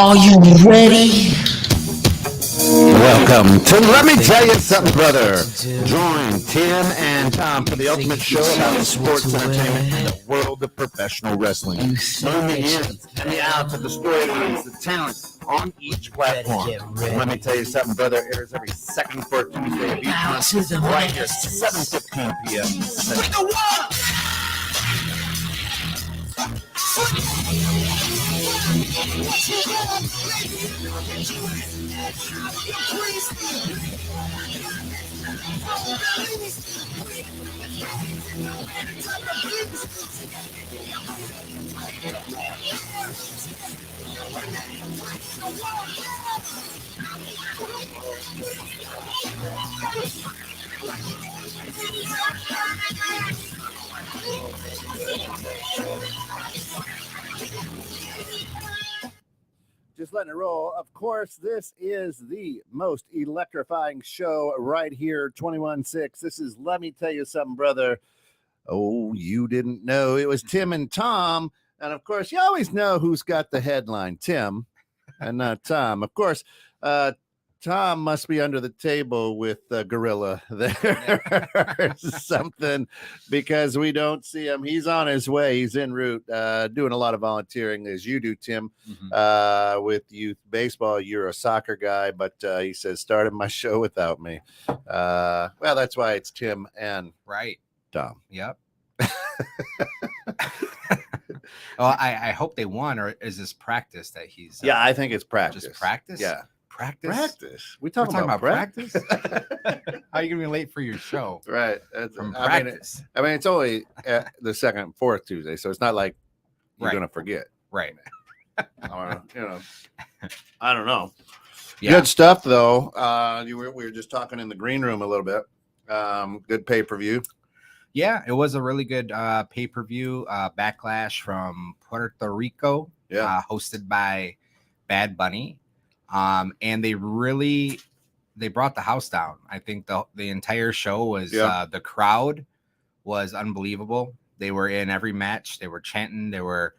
Are you ready? Welcome to Let Me Tell You Something, Brother. Join Tim and Tom for the ultimate show about sports entertainment and the world of professional wrestling. Learn the ins and the outs of the storylines, the talent on each platform. Let Me Tell You Something, Brother airs every second fourth Tuesday of each month, right here, 7:15 p.m. Just letting it roll. Of course, this is the most electrifying show right here, 21.6. This is Let Me Tell You Something, Brother. Oh, you didn't know it was Tim and Tom. And of course, you always know who's got the headline, Tim, and not Tom. Of course, Tom must be under the table with Gorilla. There's something because we don't see him. He's on his way. He's en route, doing a lot of volunteering as you do, Tim, with youth baseball. You're a soccer guy, but he says, started my show without me. Well, that's why it's Tim and Tom. Yep. Well, I hope they won, or is this practice that he's? Yeah, I think it's practice. Just practice. Yeah. Practice. We're talking about practice. How are you gonna be late for your show? Right. That's From I practice. mean, it's only the second and fourth Tuesday, so it's not like you're gonna forget. Right. Or, I don't know. Yeah. Good stuff, though. We were just talking in the green room a little bit. Good pay-per-view. Yeah, it was a really good pay-per-view backlash from Puerto Rico. Yeah. Hosted by Bad Bunny. And they brought the house down. I think the entire show was the crowd was unbelievable. They were in every match. They were chanting. They were,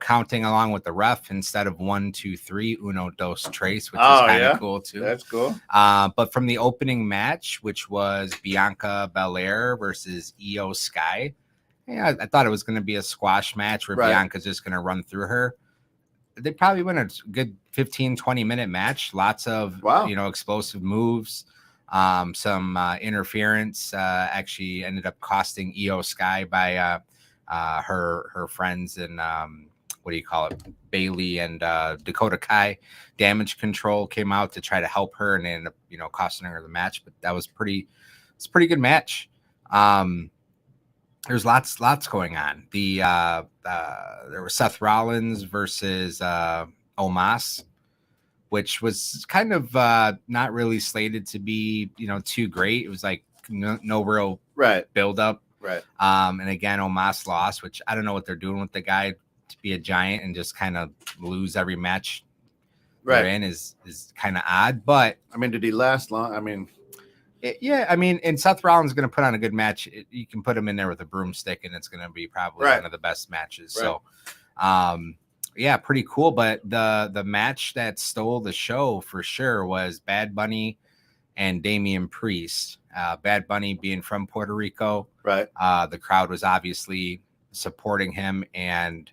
counting along with the ref instead of 1, 2, 3, uno, dos, tres, which is kind of cool too. That's cool. But from the opening match, which was Bianca Belair versus Io Sky, I thought it was going to be a squash match where Bianca's just going to run through her. They probably win a good 15-20 minute match. Lots of explosive moves. Some interference actually ended up costing Io Sky by her friends and Bailey and Dakota Kai. Damage Control came out to try to help her, and they ended up costing her the match. But that was it's a pretty good match. There's lots going on. There was Seth Rollins versus Omos, which was kind of not really slated to be too great. It was like no real build up. Right. And again, Omos lost, which I don't know what they're doing with the guy to be a giant and just kind of lose every match. They're in is kind of odd. But I mean, did he last long? I mean. And Seth Rollins is going to put on a good match. You can put him in there with a broomstick, and it's going to be probably one of the best matches. Right. So, pretty cool. But the match that stole the show for sure was Bad Bunny and Damian Priest. Bad Bunny being from Puerto Rico, right? The crowd was obviously supporting him and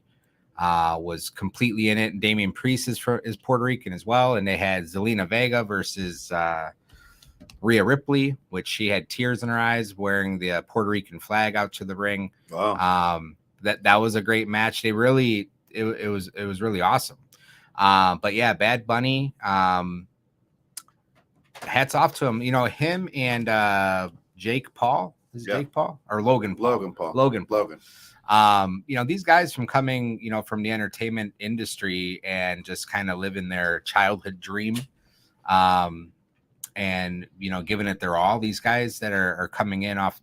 was completely in it. And Damian Priest is Puerto Rican as well, and they had Zelina Vega versus Rhea Ripley, which she had tears in her eyes wearing the Puerto Rican flag out to the ring. Wow. That was a great match. They really, it was really awesome. But yeah, Bad Bunny, hats off to him. Him and Jake Paul. Is it Jake Paul or Logan Paul? Logan. These guys from coming, from the entertainment industry and just kind of living their childhood dream. And giving it their all. These guys that are coming in off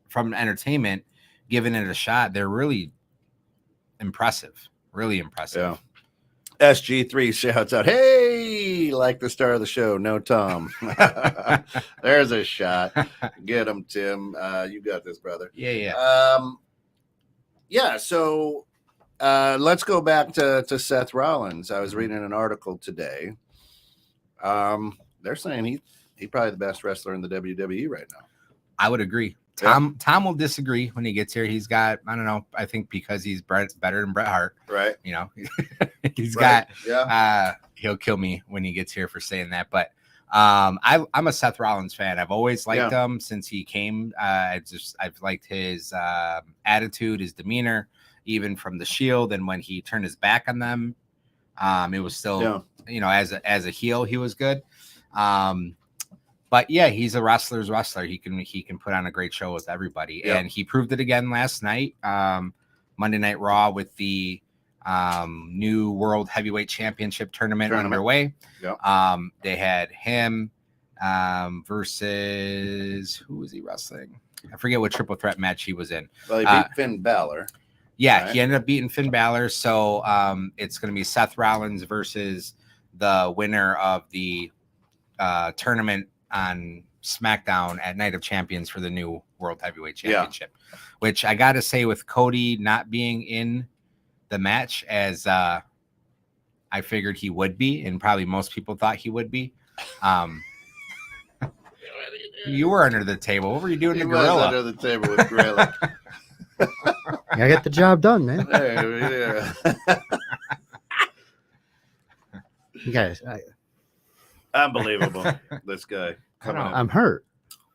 from entertainment, giving it a shot, they're really impressive. Yeah. SG3 shouts out, "Hey, like the star of the show, no Tom." There's a shot. Get him, Tim. You got this, brother. Yeah. Yeah. So let's go back to Seth Rollins. I was reading an article today. They're saying he's probably the best wrestler in the WWE right now. I would agree. Tom will disagree when he gets here. He's got, I don't know, I think because he's better than Bret Hart. Right. You know, he's got, he'll kill me when he gets here for saying that. But I'm a Seth Rollins fan. I've always liked him since he came. I've liked his attitude, his demeanor, even from the Shield. And when he turned his back on them, it was still, you know, as a heel, he was good. But yeah, he's a wrestler's wrestler. He can put on a great show with everybody, and he proved it again last night, Monday Night Raw, with the new World Heavyweight Championship tournament underway. They had him versus, who was he wrestling? I forget what triple threat match he was in. Well, he beat Finn Balor. Yeah, he ended up beating Finn Balor. So it's going to be Seth Rollins versus the winner of the tournament on SmackDown at Night of Champions for the new World Heavyweight Championship, which I got to say, with Cody not being in the match as I figured he would be, and probably most people thought he would be. You were under the table. What were you doing to Gorilla? Under the table with Gorilla. I get the job done, man. You guys, Unbelievable. This guy. I'm hurt.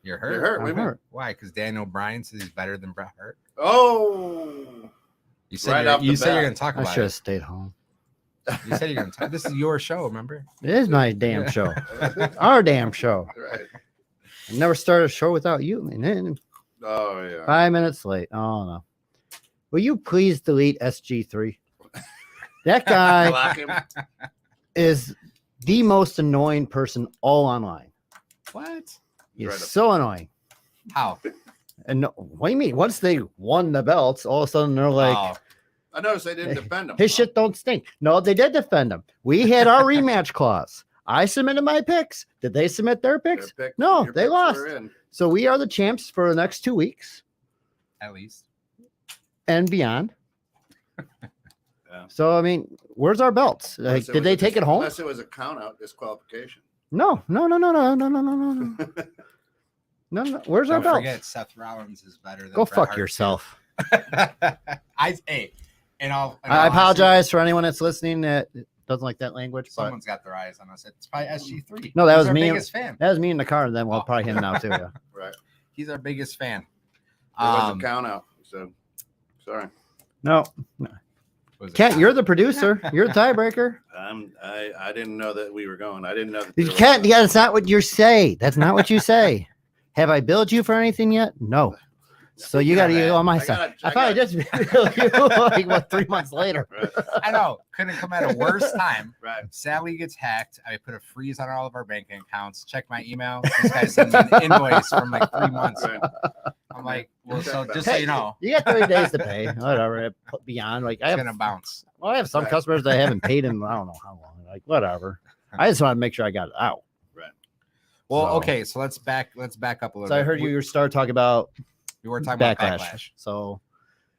You're hurt? You're hurt. I'm hurt. Why? Because Daniel Bryan says he's better than Bret Hart. Oh. You said you're going to talk I about should have it. stayed home. You said you're going to talk. This is your show, remember? It is my damn show. Our damn show. Right. I never started a show without you. And then Oh, yeah. 5 minutes late. Oh, no. Will you please delete SG3? That guy Block him. is the most annoying person all online. What? He's Right up. so annoying. How? And no, what do you mean? Once they won the belts, all of a sudden they're like, Oh, I noticed they didn't defend him. his shit don't stink. No, they did defend him. We had our rematch clause. I submitted my picks. Did they submit their picks? No, Your they picks lost. were in. So we are the champs for the next 2 weeks at least. and beyond. Yeah. So, I mean, where's our belts? Like, Unless it did was they a take it home? Unless it was a count out disqualification. No. No. Where's our Don't belts? forget, Seth Rollins is better than Go Bret fuck Hart, yourself. too. I apologize for anyone that's listening that doesn't like that language. But Someone's got their eyes on us. It's probably SG3. No, that He's was our me. biggest fan. that was me in the car. Then probably him now too. Yeah. Right. He's our biggest fan. It was a count out. So sorry. No, Was it- Kent, you're the producer. You're the tiebreaker. I didn't know that we were going. I didn't know that You can't. Yeah, that's not what you say. That's not what you say. Have I billed you for anything yet? No. So you got to get on my side. I thought I just billed you like what 3 months later. Right. I know. Couldn't come at a worse time. Right. Sally gets hacked. I put a freeze on all of our banking accounts. Check my email. This guy sent me an invoice from like 3 months. Right. I'm like, well, so just so you know, You got 30 days to pay. Whatever. Beyond like I it's have, gonna bounce. well, I have some Right. customers that I haven't paid in I don't know how long. Like whatever. I just want to make sure I got it out. Well, So- okay, so let's back up a little So bit. I heard you started talking about We were talking about backlash. Backlash. So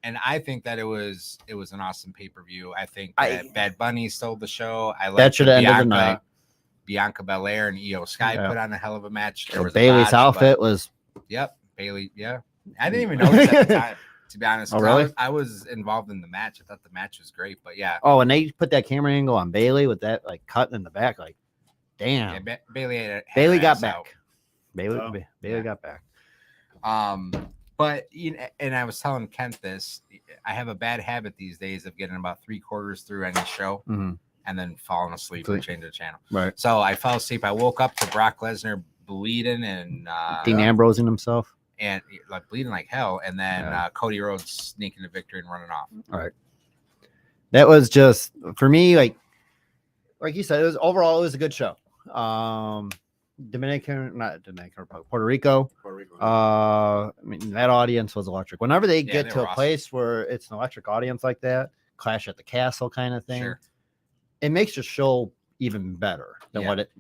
And I think that it was an awesome pay-per-view. I think I- that Bad Bunny stole the show. I That liked should have ended the night. Bianca Belair and Io Sky Yeah. put on a hell of a match. There was a Bailey's botch, outfit was but- yep, Bailey. Yeah, I didn't even notice at the time. To be honest, Oh, 'cause really? I was involved in the match. I thought the match was great, but yeah, and they put that camera angle on Bailey with that like cut in the back. Like, damn. yeah Bailey had Bailey her got ass back. out. Bailey Yeah. got back. But you know, and I was telling Kent this. I have a bad habit these days of getting about 3/4 through any show Mhm. and then falling asleep and changing the channel. Right. So I fell asleep. I woke up to Brock Lesnar bleeding and Dean Ambrose in himself. and like bleeding like hell, and then Cody Rhodes sneaking to victory and running off. All right. That was just for me, like you said, it was a good show. Not Dominican Republic, Puerto Rico. Puerto Rico. I mean, that audience was electric. Whenever they Yeah, get they to were a awesome. place where it's an electric audience like that, Clash at the Castle kind of thing, Sure. it makes the show even better than Yeah. what it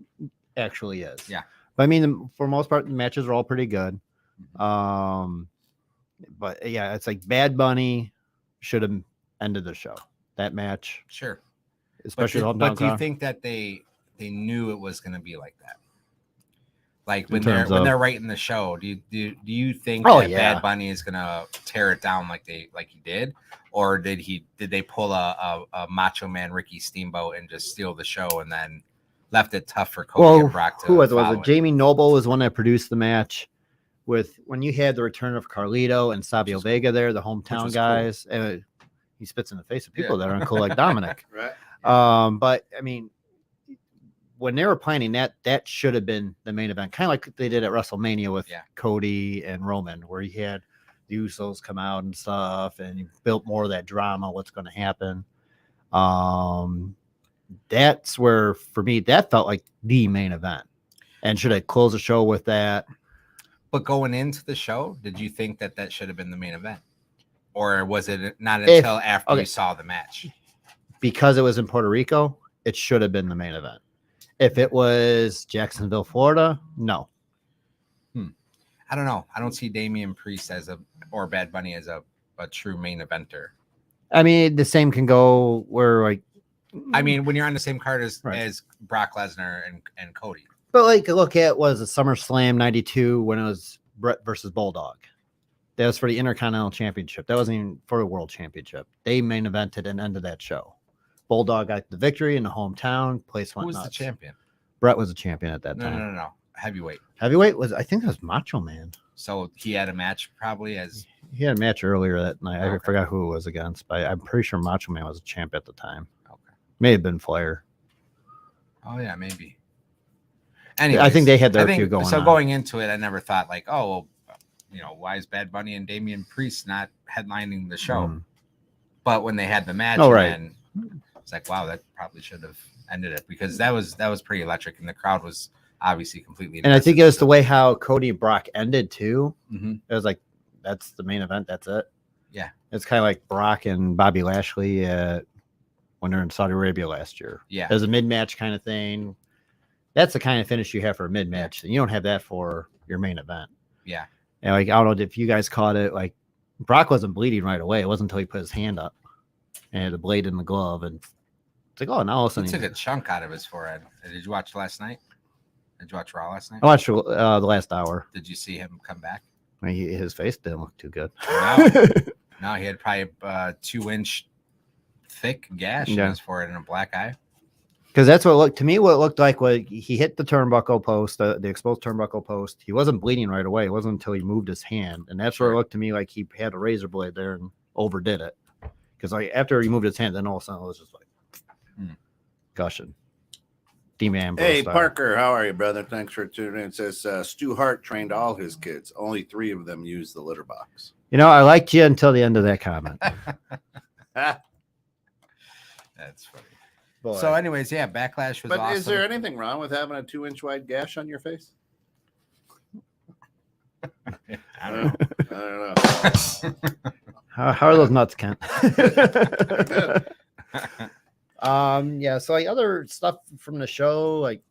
actually is. Yeah. But I mean, for the most part, the matches are all pretty good. Mhm. But yeah, it's like Bad Bunny should have ended the show. that match, Sure. especially the hometown But do you crowd. think that they knew it was going to be like that? Like In when terms they're of- writing the show, do you think Oh, that yeah. Bad Bunny is gonna tear it down like he did, or did they pull a Macho Man Ricky Steamboat and just steal the show and then left it tough for Cody and Brock to who was it? follow Was it Jamie Noble was the one that produced the match with when you had the return of Carlito and Savio Vega there, the hometown was guys. He spits in the face of people Yeah. that aren't cool like Dominic. Right. But I mean, when they were planning that should have been the main event, kind of like they did at WrestleMania with Cody and Roman, where he had the Usos come out and stuff, and you built more of that drama. What's going to happen? That's where, for me, that felt like the main event, and should have closed the show with that. But going into the show, did you think that should have been the main event, or was it not until after you saw the match? Because it was in Puerto Rico, it should have been the main event. If it was Jacksonville, Florida, no. I don't know. I don't see Damian Priest or Bad Bunny as a true main eventer. I mean, the same can go where, like, I mean, when you're on the same card as Brock Lesnar and Cody. But like, look at was a SummerSlam '92 when it was Brett versus Bulldog. That was for the Intercontinental Championship. That wasn't even for the World Championship. They main evented and ended that show. Bulldog got the victory in the hometown. Place went Who was nuts. the champion? Brett was a champion at that time. No. Heavyweight. Heavyweight was, I think that was Macho Man. So he had a match probably as He had a match earlier that night. I Okay. forgot who it was against, but I'm pretty sure Macho Man was a champ at the time. Okay. May have been Flair. Oh yeah, maybe. Anyways, I think they had their feud going so on. going into it, I never thought like, oh, well, why is Bad Bunny and Damian Priest not headlining the show? Mm. But when they had the match, Oh, right. and it's like, wow, that probably should have ended it because that was pretty electric, and the crowd was obviously completely. And I think it was the way how Cody and Brock ended too. Mm-hmm. It was like, that's the main event. That's it. Yeah. It's kind of like Brock and Bobby Lashley when they're in Saudi Arabia last year. Yeah. It was a mid-match kind of thing. That's the kind of finish you have for a mid-match. And you don't have that for your main event. Yeah. And like, I don't know if you guys caught it. Like, Brock wasn't bleeding right away. It wasn't until he put his hand up and had a blade in the glove. And it's like, oh, now all of a He sudden took a chunk out of his forehead. Did you watch last night? Did you watch Raw last night? I watched the last hour. Did you see him come back? I mean, his face didn't look too good. No, he had probably a 2-inch thick gash in Yeah. his forehead and a black eye. Because that's what it looked to me. What it looked like was he hit the turnbuckle post, the exposed turnbuckle post. He wasn't bleeding right away. It wasn't until he moved his hand, and that's where it looked to me like he had a razor blade there and overdid it. Because like after he moved his hand, then all of a sudden it was just like gushing. Demon Ambrose Hey, style. Parker, how are you, brother? Thanks for tuning in. It says Stu Hart trained all his kids. Only 3 of them used the litter box. You know, I liked you until the end of that comment. That's funny. Boy. So, anyways, yeah, Backlash was But awesome. is there anything wrong with having a 2-inch wide gash on your face? I don't know. I don't know. How are those nuts, Kent? Good. Yeah, so like other stuff from the show, like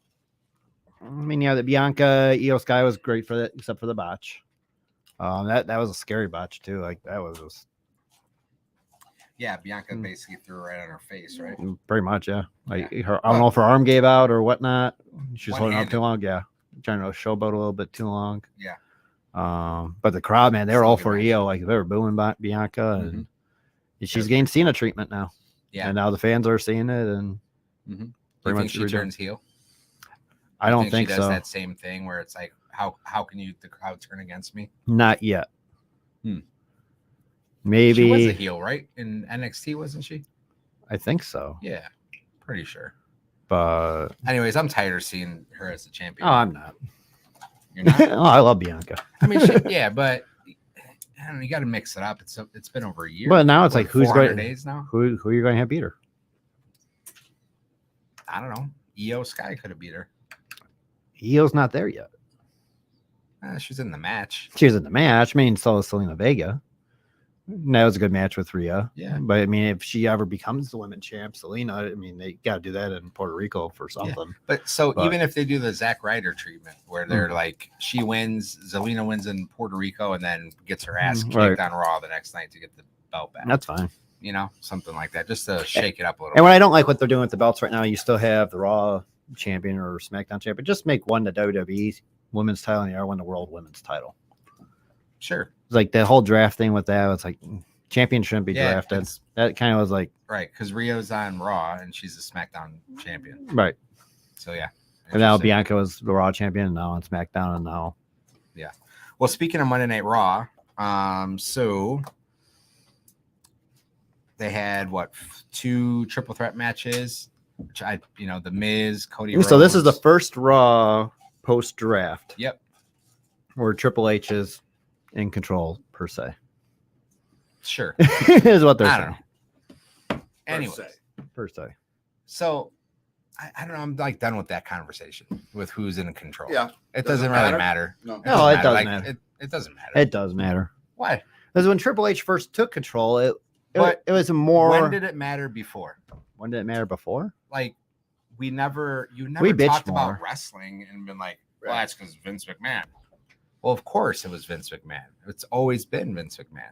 I mean, yeah, the Bianca Io Sky was great for that, except for the botch. That was a scary botch too. Like that was just Yeah, Bianca basically threw it right on her face, right? pretty much, yeah. Like her, I don't know if her arm gave out or whatnot. She was holding out One-handed. too long. Yeah, trying to showboat a little bit too long. Yeah. But the crowd, man, they were all Still for good match. Io. Like they were booing Bianca, and she's getting Cena treatment now. Yeah. And now the fans are seeing it, and Do you pretty think much she redone. turns heel? I don't she think does so. that same thing where it's like, how can the crowd turn against me? Not yet. Hmm. Maybe She was a heel, right? In NXT, wasn't she? I think so. Yeah, pretty sure. But Anyways, I'm tired of seeing her as a champion. oh, I'm not. You're not? Oh, I love Bianca. I mean, yeah, but I don't know, you got to mix it up. It's been over a year. But now it's What, like who's 400 going days now? who are you going to have beat her? I don't know. Io Sky could have beat her. Io's not there yet. She's in the match. She was in the match. I mean, so was Selena Vega. And that was a good match with Rhea. Yeah. But I mean, if she ever becomes the women champ, Selena, I mean, they got to do that in Puerto Rico for something. But even if they do the Zack Ryder treatment where they're Hmm. like, she wins, Zelina wins in Puerto Rico and then gets her ass kicked Right. on Raw the next night to get the belt back. That's fine. you know, something like that, just to shake it up a little. And what I don't like what they're doing with the belts right now, you still have the Raw champion or SmackDown champion. Just make one the WWE women's title and the other one the World Women's title. Sure. It's like the whole draft thing with that. It's like champion shouldn't be drafted. it's- That kind of was like Right, because Rio's on Raw and she's a SmackDown champion. right. So yeah. And now Interesting. Bianca was the Raw champion, and now on SmackDown, and now Well, speaking of Monday Night Raw, so they had what 2 triple threat matches, which the Miz, Cody. so this is the Rhodes. first Raw post draft. Yep. Where Triple H is in control per se. Sure. Is what they're I saying. don't know. Anyways, Per se. so I don't know. I'm like done with that conversation with who's in control. Yeah. It Doesn't doesn't really matter. matter. No. No, it doesn't matter. It doesn't matter. It does matter. Why? Because when Triple H first took control, it But was more. When did it matter before? When did it matter before? Like you never We bitched talked more. about wrestling and been like, well, Right. that's because Vince McMahon. Well, of course it was Vince McMahon. It's always been Vince McMahon.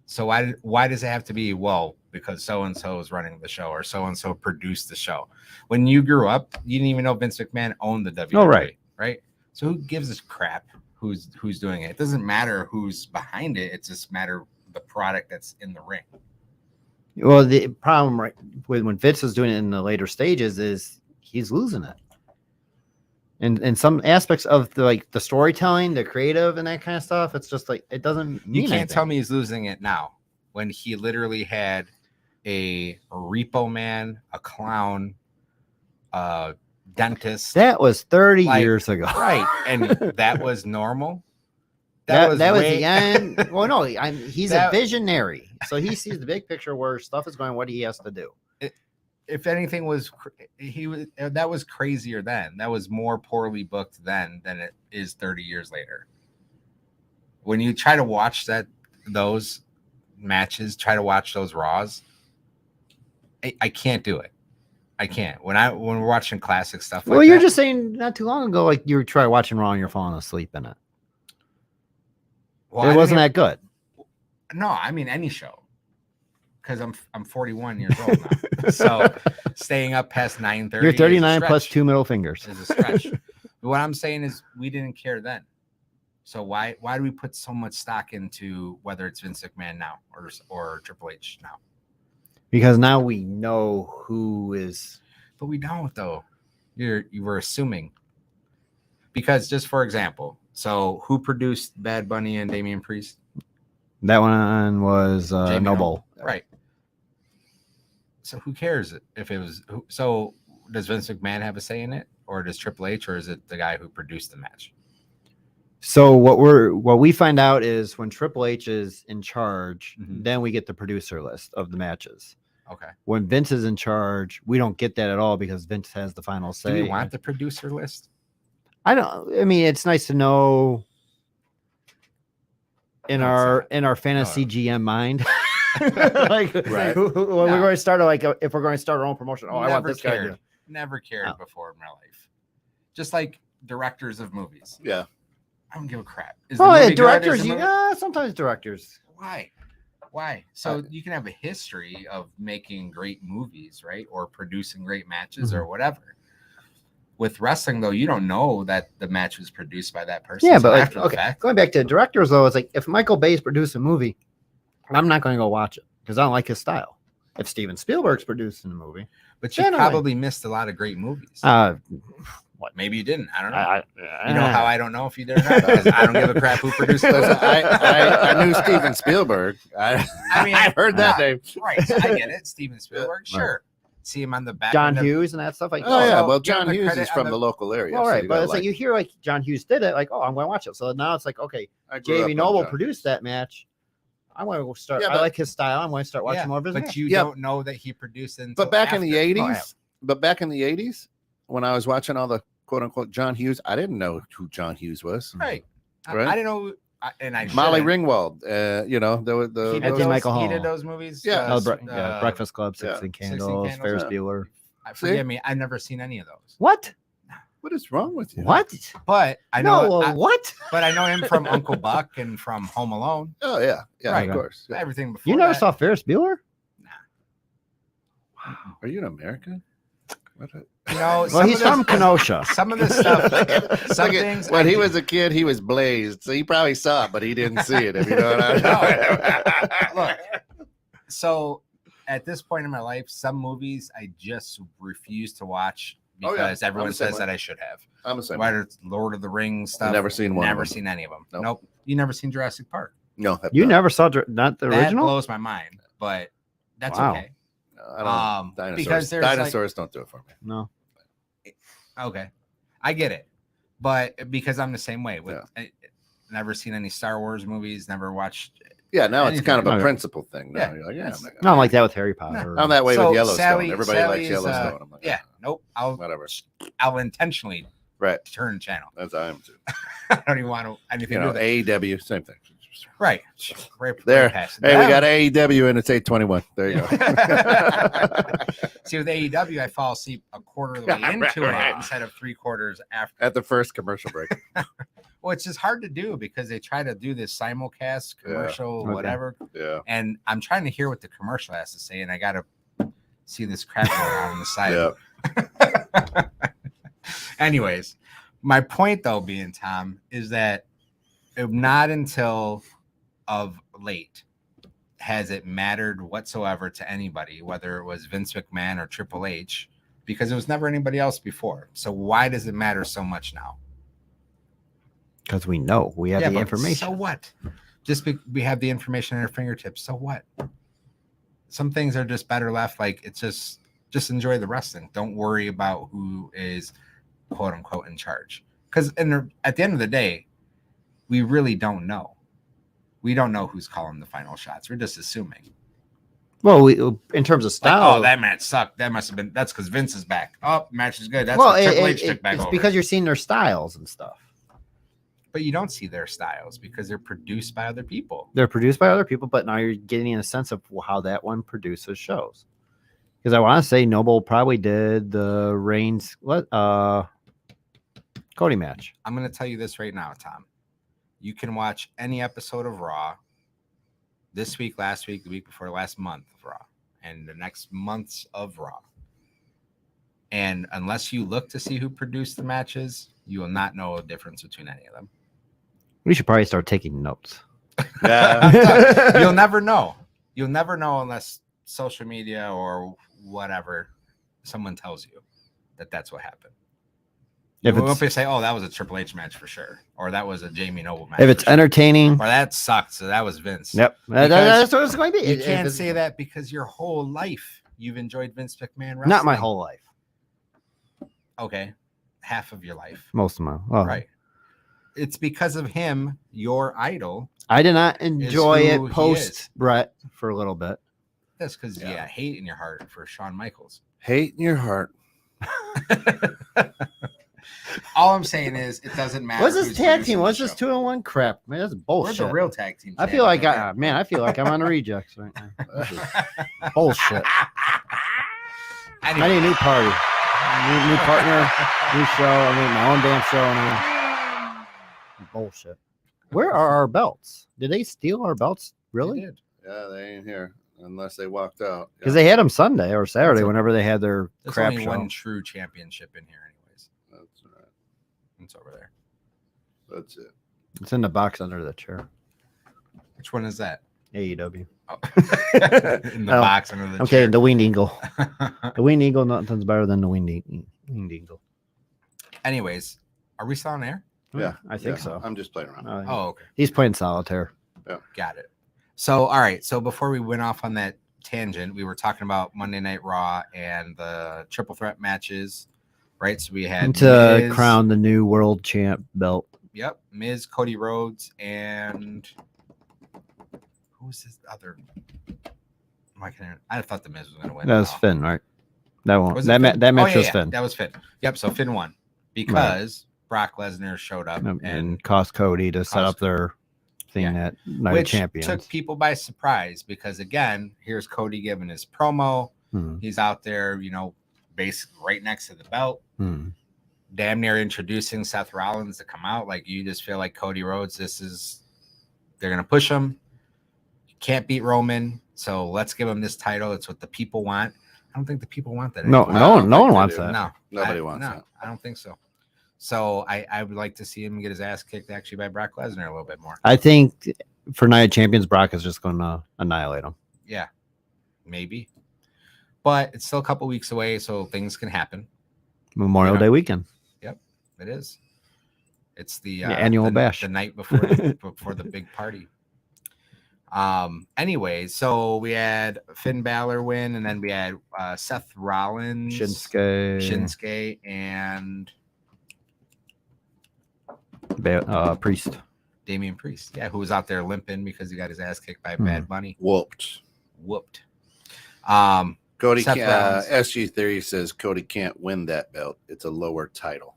So why does it have to be, well, because so and so is running the show or so and so produced the show? When you grew up, you didn't even know Vince McMahon owned the WWE. Oh, right. Right. So who gives a crap who's doing it? It doesn't matter who's behind it. It just matter the product that's in the ring. Well, the problem right with when Vince was doing it in the later stages is he's losing it. And some aspects of the storytelling, the creative, and that kind of stuff, it's just like it doesn't mean You can't anything. tell me he's losing it now when he literally had a repo man, a clown, a dentist. That was 30 Like, years ago. Right. And that was normal. That was way- the end. Well, no, he's That- a visionary, so he sees the big picture where stuff is going, what he has to do. If anything that was crazier then. That was more poorly booked then than it is 30 years later. When you try to watch those matches, try to watch those Raws, I can't do it. I can't. When we're watching classic stuff like Well, you're that, just saying not too long ago, like you try watching Raw and you're falling asleep in it. well, It wasn't that good. No, I mean any show. Because I'm 41 years old now. So staying up past 9:30. You're is a 39 plus stretch. 2 middle fingers. Is a stretch. But what I'm saying is we didn't care then. So why do we put so much stock into whether it's Vince McMahon now or Triple H now? Because now we know who is. But we don't though. You were assuming. Because just for example, so who produced Bad Bunny and Damian Priest? That one was Jamie Noble. Right. So who cares if it was? So does Vince McMahon have a say in it, or does Triple H, or is it the guy who produced the match? So what we find out is when Triple H is in charge, Mhm. then we get the producer list of the matches. Okay. When Vince is in charge, we don't get that at all because Vince has the final Do say. we want the producer list? I mean, it's nice to know in No, it's our fantasy GM mind. Like Right. when we're No. going to start if we're going to start our own promotion. Oh, I want this guy cared. to. Never cared No. before in my life. Just like directors of movies. Yeah. I don't give a crap. Is the Oh, yeah, movie good? Is directors. the movie- Sometimes directors. Why? So you can have a history of making great movies, right? Or producing great matches or whatever. With wrestling, though, you don't know that the match was produced by that person. Yeah, So but like, after the okay, fact, going back to directors though, it's like if Michael Bay's producing a movie, I'm not going to go watch it because I don't like his style. If Steven Spielberg's producing a movie, but you Then I- probably missed a lot of great movies. Maybe you didn't. I don't know. You know how I don't know if you did or not? Because I don't give a crap who produced it. I knew Steven Spielberg. I mean, I've heard that name. Right. So I get it. Steven Spielberg, sure. See him on the back. John end of- Hughes and that stuff like. Oh yeah, So, well, give him John the Hughes credit is on from the- the local area. All so right, you but gotta it's like you hear like John Hughes did it, like, oh, I'm going to watch it. So now it's like, okay, I grew up Jamie on Noble John produced that match. I want to go start. Yeah, I but- like his style. I'm going to start watching Yeah, more of his. but matches. you Yeah. don't know that he produced it. But back in the after. 80s, when I was watching all the quote unquote John Hughes, I didn't know who John Hughes was. Right. Right. I didn't know. And I Molly shouldn't. Ringwald, you know, there were the He did, Anthony those, Michael he Hall. did those movies. Yeah. Breakfast Club, yeah. 16 16 Candles, Candles, Ferris yeah. Bueller. Forgive me. I've never seen any of those. What? What is wrong with you? What? But I know. No, what? But I know him from Uncle Buck and from Home Alone. Oh yeah, yeah, Right. of course. Yeah. Everything before. You never that. saw Ferris Bueller? Are you an American? What You know, Well, some he's of this- from Kenosha. Some of this stuff, some Look at- things. when I he do- was a kid, he was blazed, so he probably saw it, but he didn't see it. If you know what I mean. Look, so at this point in my life, some movies I just refuse to watch Oh, yeah. because I'm everyone the same says way. that I should have. I'm the same. Whether it's Lord of the Rings stuff, never seen one of Never them. seen any of them. Nope. Nope. You never seen Jurassic Park. No, You never saw not the That original? blows my mind, but that's Wow. okay. I don't. Dinosaurs. Because there's Dinosaurs don't do it for me. No. Okay, I get it, but because I'm the same way. With Yeah. never seen any Star Wars movies. Never watched. Yeah, now it's kind of a Okay. principle thing. Now Yeah. you're like, yeah, I'm, No, I'm like that with Harry Potter. I'm that way So with Yellowstone. Sally- Everybody Sally likes is, Yellowstone. I'm like, Yeah, nope. whatever. I'll intentionally Right. turn the channel. That's I am too. I don't even want to anything You to know, do with it. AEW, same thing. Right. Right There. past it. Hey, we Them- got AEW and it's 8:21. There you go. See, with AEW, I fall asleep a quarter of the way Yeah, into right. it instead of 3/4 after. At the first commercial break. Well, it's just hard to do because they try to do this simulcast commercial, Okay. whatever. Yeah. And I'm trying to hear what the commercial has to say, and I got to see this crap going on the side. Yeah. Anyways, my point though being, Tom, is that not until of late has it mattered whatsoever to anybody, whether it was Vince McMahon or Triple H, because it was never anybody else before. So why does it matter so much now? Because we know we have the but information. So what? We have the information at our fingertips. So what? Some things are just better left. Like it's just enjoy the wrestling. Don't worry about who is quote unquote in charge. Because at the end of the day, we really don't know. We don't know who's calling the final shots. We're just assuming. Well, we in terms of Like, style. oh, that match sucked. That must have been. That's because Vince is back. Oh, match is good. That's well, what Triple H took back it's over. because you're seeing their styles and stuff. But you don't see their styles because they're produced by other people. They're produced by other people, but now you're getting a sense of how that one produces shows. Because I want to say Noble probably did the Reigns Cody match. I'm going to tell you this right now, Tom. You can watch any episode of Raw this week, last week, the week before, last month of Raw, and the next months of Raw. And unless you look to see who produced the matches, you will not know a difference between any of them. We should probably start taking notes. Yeah. You'll never know. You'll never know unless social media or whatever, someone tells you that that's what happened. If You won't it's be say, "Oh, that was a Triple H match for sure," or "That was a Jamie Noble match." if it's for sure," entertaining, or "That sucked," so that was Vince. yep, Because that's what it's going to be. You If can't it's- say that because your whole life you've enjoyed Vince McMahon wrestling. Not my whole life, Okay, half of your life, most of my. Oh. right? It's because of him, your idol. I did not enjoy who it he post is. Brett for a little bit. That's because Yeah. hate in your heart for Shawn Michaels. Hate in your heart. All I'm saying is it doesn't matter. What's this who's tag producing team? the What's this show. 2-on-1 crap? Man, that's We're bullshit. the real tag team. I feel like champions, I feel like I'm on a rejects right now. This is bullshit. I Anyway. need a new party, new partner, new show. I need my own damn show. Bullshit. Where are our belts? Did they steal our belts? They Really? did. Yeah, they ain't here unless they walked out. Because they had them Sunday or Saturday That's it. whenever they had their There's crap only show. one true championship in here, anyways. That's right. It's over there. That's it. It's in the box under the chair. Which one is that? AEW. Oh. In the Oh, box under the Okay, chair. the Winged Eagle. The Winged Eagle, nothing's better than the Winged Eagle. Anyways, are we still on air? Yeah, I think Yeah, so. I'm just playing around. Oh, okay. He's playing solitaire. Got it. So, all right. So before we went off on that tangent, we were talking about Monday Night Raw and the triple threat matches, right? So we had To Miz, crown the new world champ belt. Yep, Miz, Cody Rhodes, and who was this other? Why can't I thought the Miz was going to win. That was Oh. Finn, right? That one. Was it That Finn? that match Oh, yeah, was yeah, Finn. That was Finn. Yep. So Finn won because Brock Lesnar showed up And cost Cody to set Cost up their thing Yeah. at Night of which Champions. took people by surprise because again, here's Cody giving his promo. Hmm. He's out there, basically right next to the belt, Hmm. damn near introducing Seth Rollins to come out. Like you just feel like Cody Rhodes, they're gonna push him. Can't beat Roman, so let's give him this title. It's what the people want. don't think the people want that. No, anymore. I don't no think one they wants do. that. No, Nobody wants no, that. I don't think so. So I would like to see him get his ass kicked actually by Brock Lesnar a little bit more. I think for Night of Champions, Brock is just going to annihilate him. Yeah, maybe. But it's still a couple weeks away, so things can happen. Memorial Day weekend. Yep, it is. It's the annual bash. the night before the big party. Anyway, so we had Finn Balor win, and then we had Seth Rollins, Shinsuke, and Priest. Damian Priest. Yeah, who was out there limping because he got his ass kicked by Bad Bunny. Whooped. Cody Seth Rollins. SG Theory says Cody can't win that belt. It's a lower title.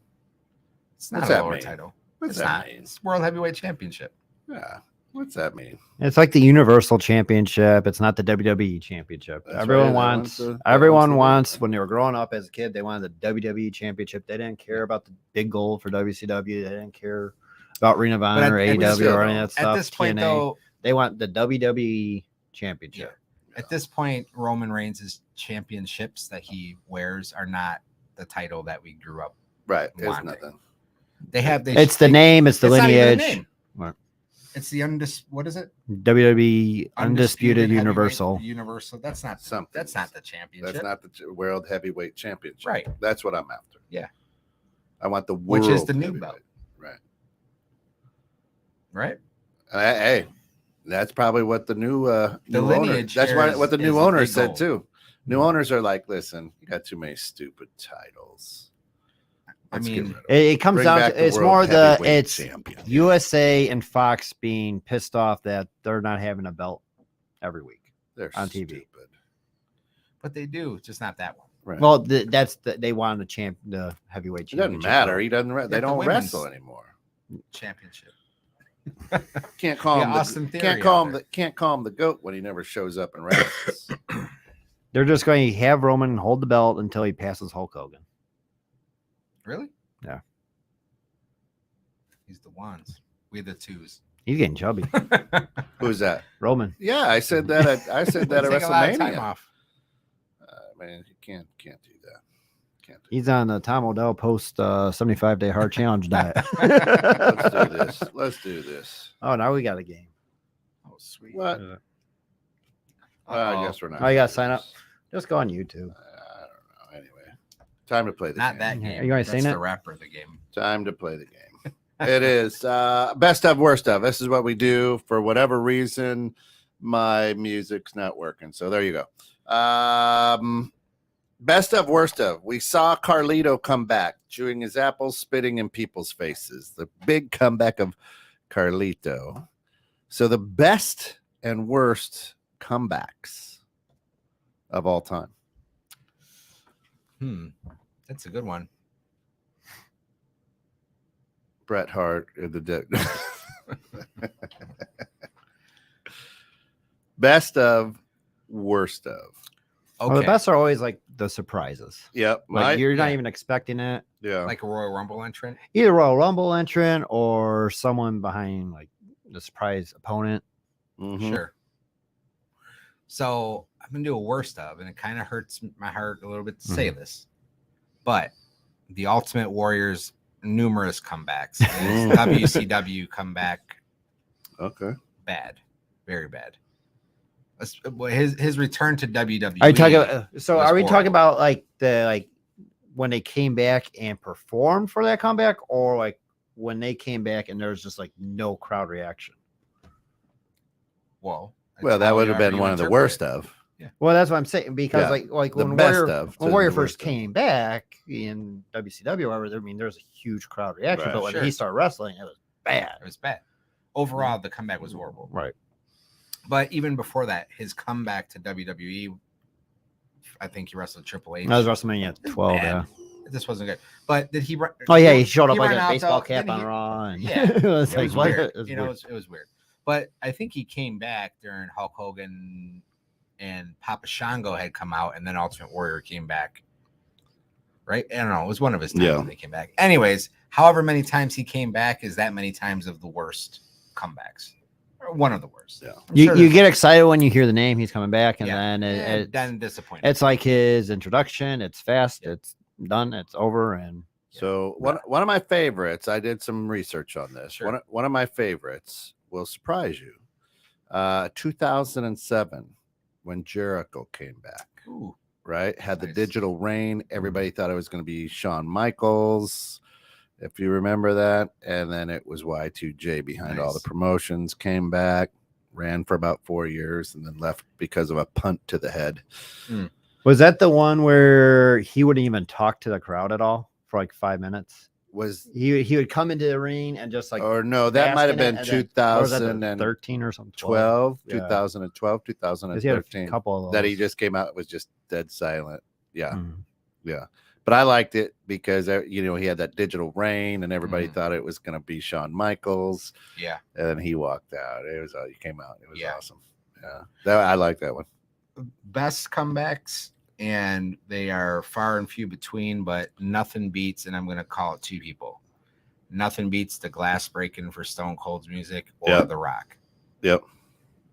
It's not What's a that lower mean? title. What's It's that not. mean? It's World Heavyweight Championship. Yeah. What's that mean? It's like the Universal Championship. It's not the WWE Championship. That's Everyone right, wants. they Everyone want wants. the- When they were growing up as a kid, they wanted the WWE Championship. They didn't care about the big goal for WCW. They didn't care about Ring of Honor or at AEW still or any of that stuff. At this point, TNA. though, They want the WWE Championship. at this point, Roman Reigns' championships that he wears are not the title that we grew up. Right. It's wanting. nothing. It's the name. It's the It's not even lineage. name. Right. It's the what is it? WWE Undisputed Heavyweight Universal. Universal. That's not Something. That's not the championship. That's not the World Heavyweight Championship. Right. That's what I'm after. Yeah. I want the Which World is the new Heavyweight. belt. Right. Right. Hey, that's probably what the new new owner. lineage That's here what the is new a owner big said goal. too. New owners are like, listen, you got too many stupid titles. I Let's get mean, rid of It comes Bring down back to the it's World more the Heavyweight it's champion. USA and Fox being pissed off that they're not having a belt every week. They're on TV. stupid. but they do, just not that one. Right. Well, they wanted the heavyweight it doesn't championship. matter. He doesn't. They the don't women's- wrestle anymore. Championship. Can't call Yeah, him. Austin The, Theory can't call out him. there. Can't call him the goat when he never shows up and wrestles. They're just going to have Roman hold the belt until he passes Hulk Hogan. Really? Yeah. He's the ones. We the twos. He's getting chubby. Who's that? Roman. Yeah, I said that. I said that at Take a lot of time WrestleMania. off. Man, you can't do that. Can't do He's on the Tom Odell post 75-day hard challenge diet. that. Let's do this. Let's do this. Oh, now we got a game. Oh, sweet. What? I guess we're not. Oh, you gonna got to do sign up. this. Just go on YouTube. I don't know. Anyway, time to play the Not game. that Yeah, game. you guys That's seen the it? rapper of the game. Time to play the game. It is best of, worst of. This is what we do. For whatever reason, my music's not working. So there you go. Best of, worst of. We saw Carlito come back, chewing his apples, spitting in people's faces. The big comeback of Carlito. So the best and worst comebacks of all time. That's a good one. Bret Hart in the dead. Best of, worst of. Okay. Well, the best are always like the surprises. Yep. Like you're not yeah. even expecting it. Yeah. Like a Royal Rumble entrant. Either Royal Rumble entrant or someone behind like the surprise opponent. Mhm. Sure. So I'm gonna do a worst of, and it kind of hurts my heart a little bit to say this, but the Ultimate Warrior's numerous comebacks, his WCW comeback, Okay. bad, very bad. His return to WWE. Are you talking about, so was are we horrible. talking about like when they came back and performed for that comeback, or like when they came back and there was just like no crowd reaction? Well, Well, that would have been one of the worst of. of. Well, that's what I'm saying, because Yeah, like the when best Warrior, of to when Warrior the first worst of. came back in WCW, however, I mean, there's a huge crowd reaction, Right, but when sure. he started wrestling, it was bad. It was bad. Overall, the comeback was horrible. Right. But even before that, his comeback to WWE, I think he wrestled Triple H. That was WrestleMania 12. bad. Yeah. This wasn't good. But did he? Oh yeah, he showed up he like ran a out baseball though, cap didn't on he? Raw. And Yeah. it was It like was what? weird. It was You know, weird. it was weird. But I think he came back during Hulk Hogan and Papa Shango had come out, and then Ultimate Warrior came back. Right? I don't know. It was one of his times Yeah. when they came back. Anyways, however many times he came back is that many times of the worst comebacks. one of the worst. Yeah. I'm You sure you there's- get excited when you hear the name, he's coming back, and Yeah. then and then disappointed. it's like his introduction. It's fast. Yeah. It's done. It's over. And So one of my favorites, I did some research on this. Sure. One of my favorites will surprise you. 2007, when Jericho came back, Ooh, right? Had the Nice. digital reign. Everybody thought it was going to be Shawn Michaels, if you remember that. And then it was Y2J behind all the Nice. promotions, came back, ran for about 4 years, and then left because of a punt to the head. was that the one where he wouldn't even talk to the crowd at all for like 5 minutes? Was He would come into the ring and just like or no, that might have bask in been it, and then- or was that the 2013, 13 or something. 'Cause 2012, he had a 2013. couple of That he those. just came out was just dead silent. Yeah. Mhm. Yeah. But I liked it because he had that digital reign and everybody Mhm. thought it was going to be Shawn Michaels. yeah. And then he walked out. He came out. It was Yeah. awesome. Yeah. I like that one. Best comebacks, and they are far and few between, but nothing beats, and I'm going to call it two people. Nothing beats the glass breaking for Stone Cold's music or Yep. The Rock. Yep.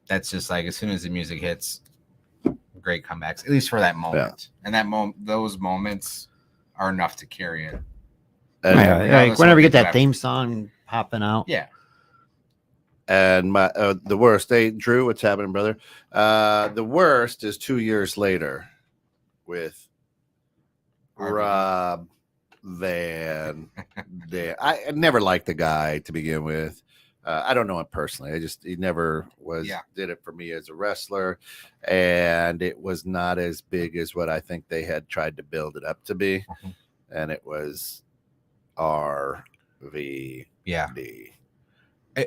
That's just like as soon as the music hits, great comebacks, at least for that moment. And those moments are enough to carry it. And, Yeah, regardless like whenever of you get that whatever. theme song popping out. Yeah. and my the worst. Hey, Drew, what's happening, brother? The worst is 2 years later with RVD. Rob Van Dam. I never liked the guy to begin with. I don't know him personally. He never did it for me as a wrestler, and it was not as big as what I think they had tried to build it up to be. Mhm. And it was RVD. Yeah.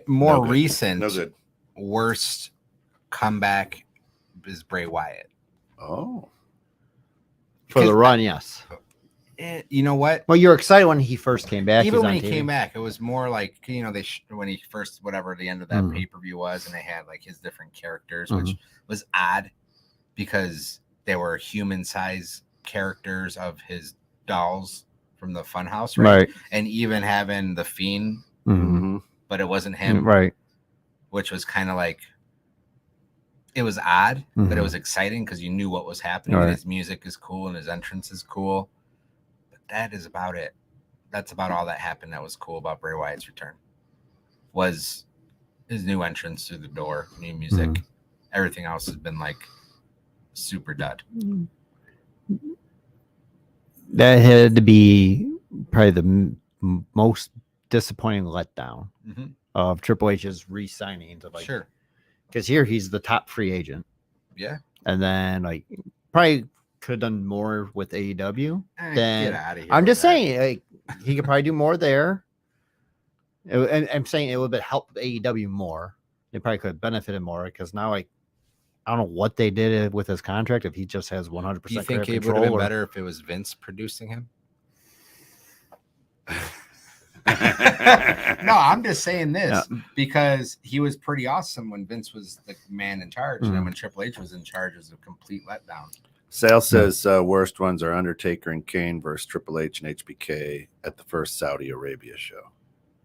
More No good. recent, No good. worst comeback is Bray Wyatt. Oh, For the Because- run, yes. You know what? Well, you're excited when he first came back. Even He's when on he TV. came back, it was more like when he first whatever the end of that Mhm. pay-per-view was, and they had like his different characters, Mm-hmm. which was odd because they were human size characters of his dolls from the Funhouse, right? Right. And even having the Fiend, Mhm. but it wasn't him, Right. which was kind of like it was odd, but it Mhm. was exciting because you knew what was happening. And Right. his music is cool and his entrance is cool. But that is about it. That's about all that happened that was cool about Bray Wyatt's return. Was his new entrance through the door, new music. Mhm. Everything else has been like super dud. That had to be probably the most disappointing letdown of Triple H's re-signings of like, Sure. because here he's the top free agent, Yeah. and then like probably could have done more with AEW. Get Then out of here. I'm with just that. saying, like he could probably do more there. And I'm saying it would have helped AEW more. They probably could have benefited more because now, like, I don't know what they did with his contract. If he just has 100% Do you think it would control, have been or- better if it was Vince producing him? No, I'm just saying this because he was pretty awesome when Vince was the man in charge, and then when Triple H was in charge, it was a complete letdown. Sale says worst ones are Undertaker and Kane versus Triple H and HBK at the first Saudi Arabia show.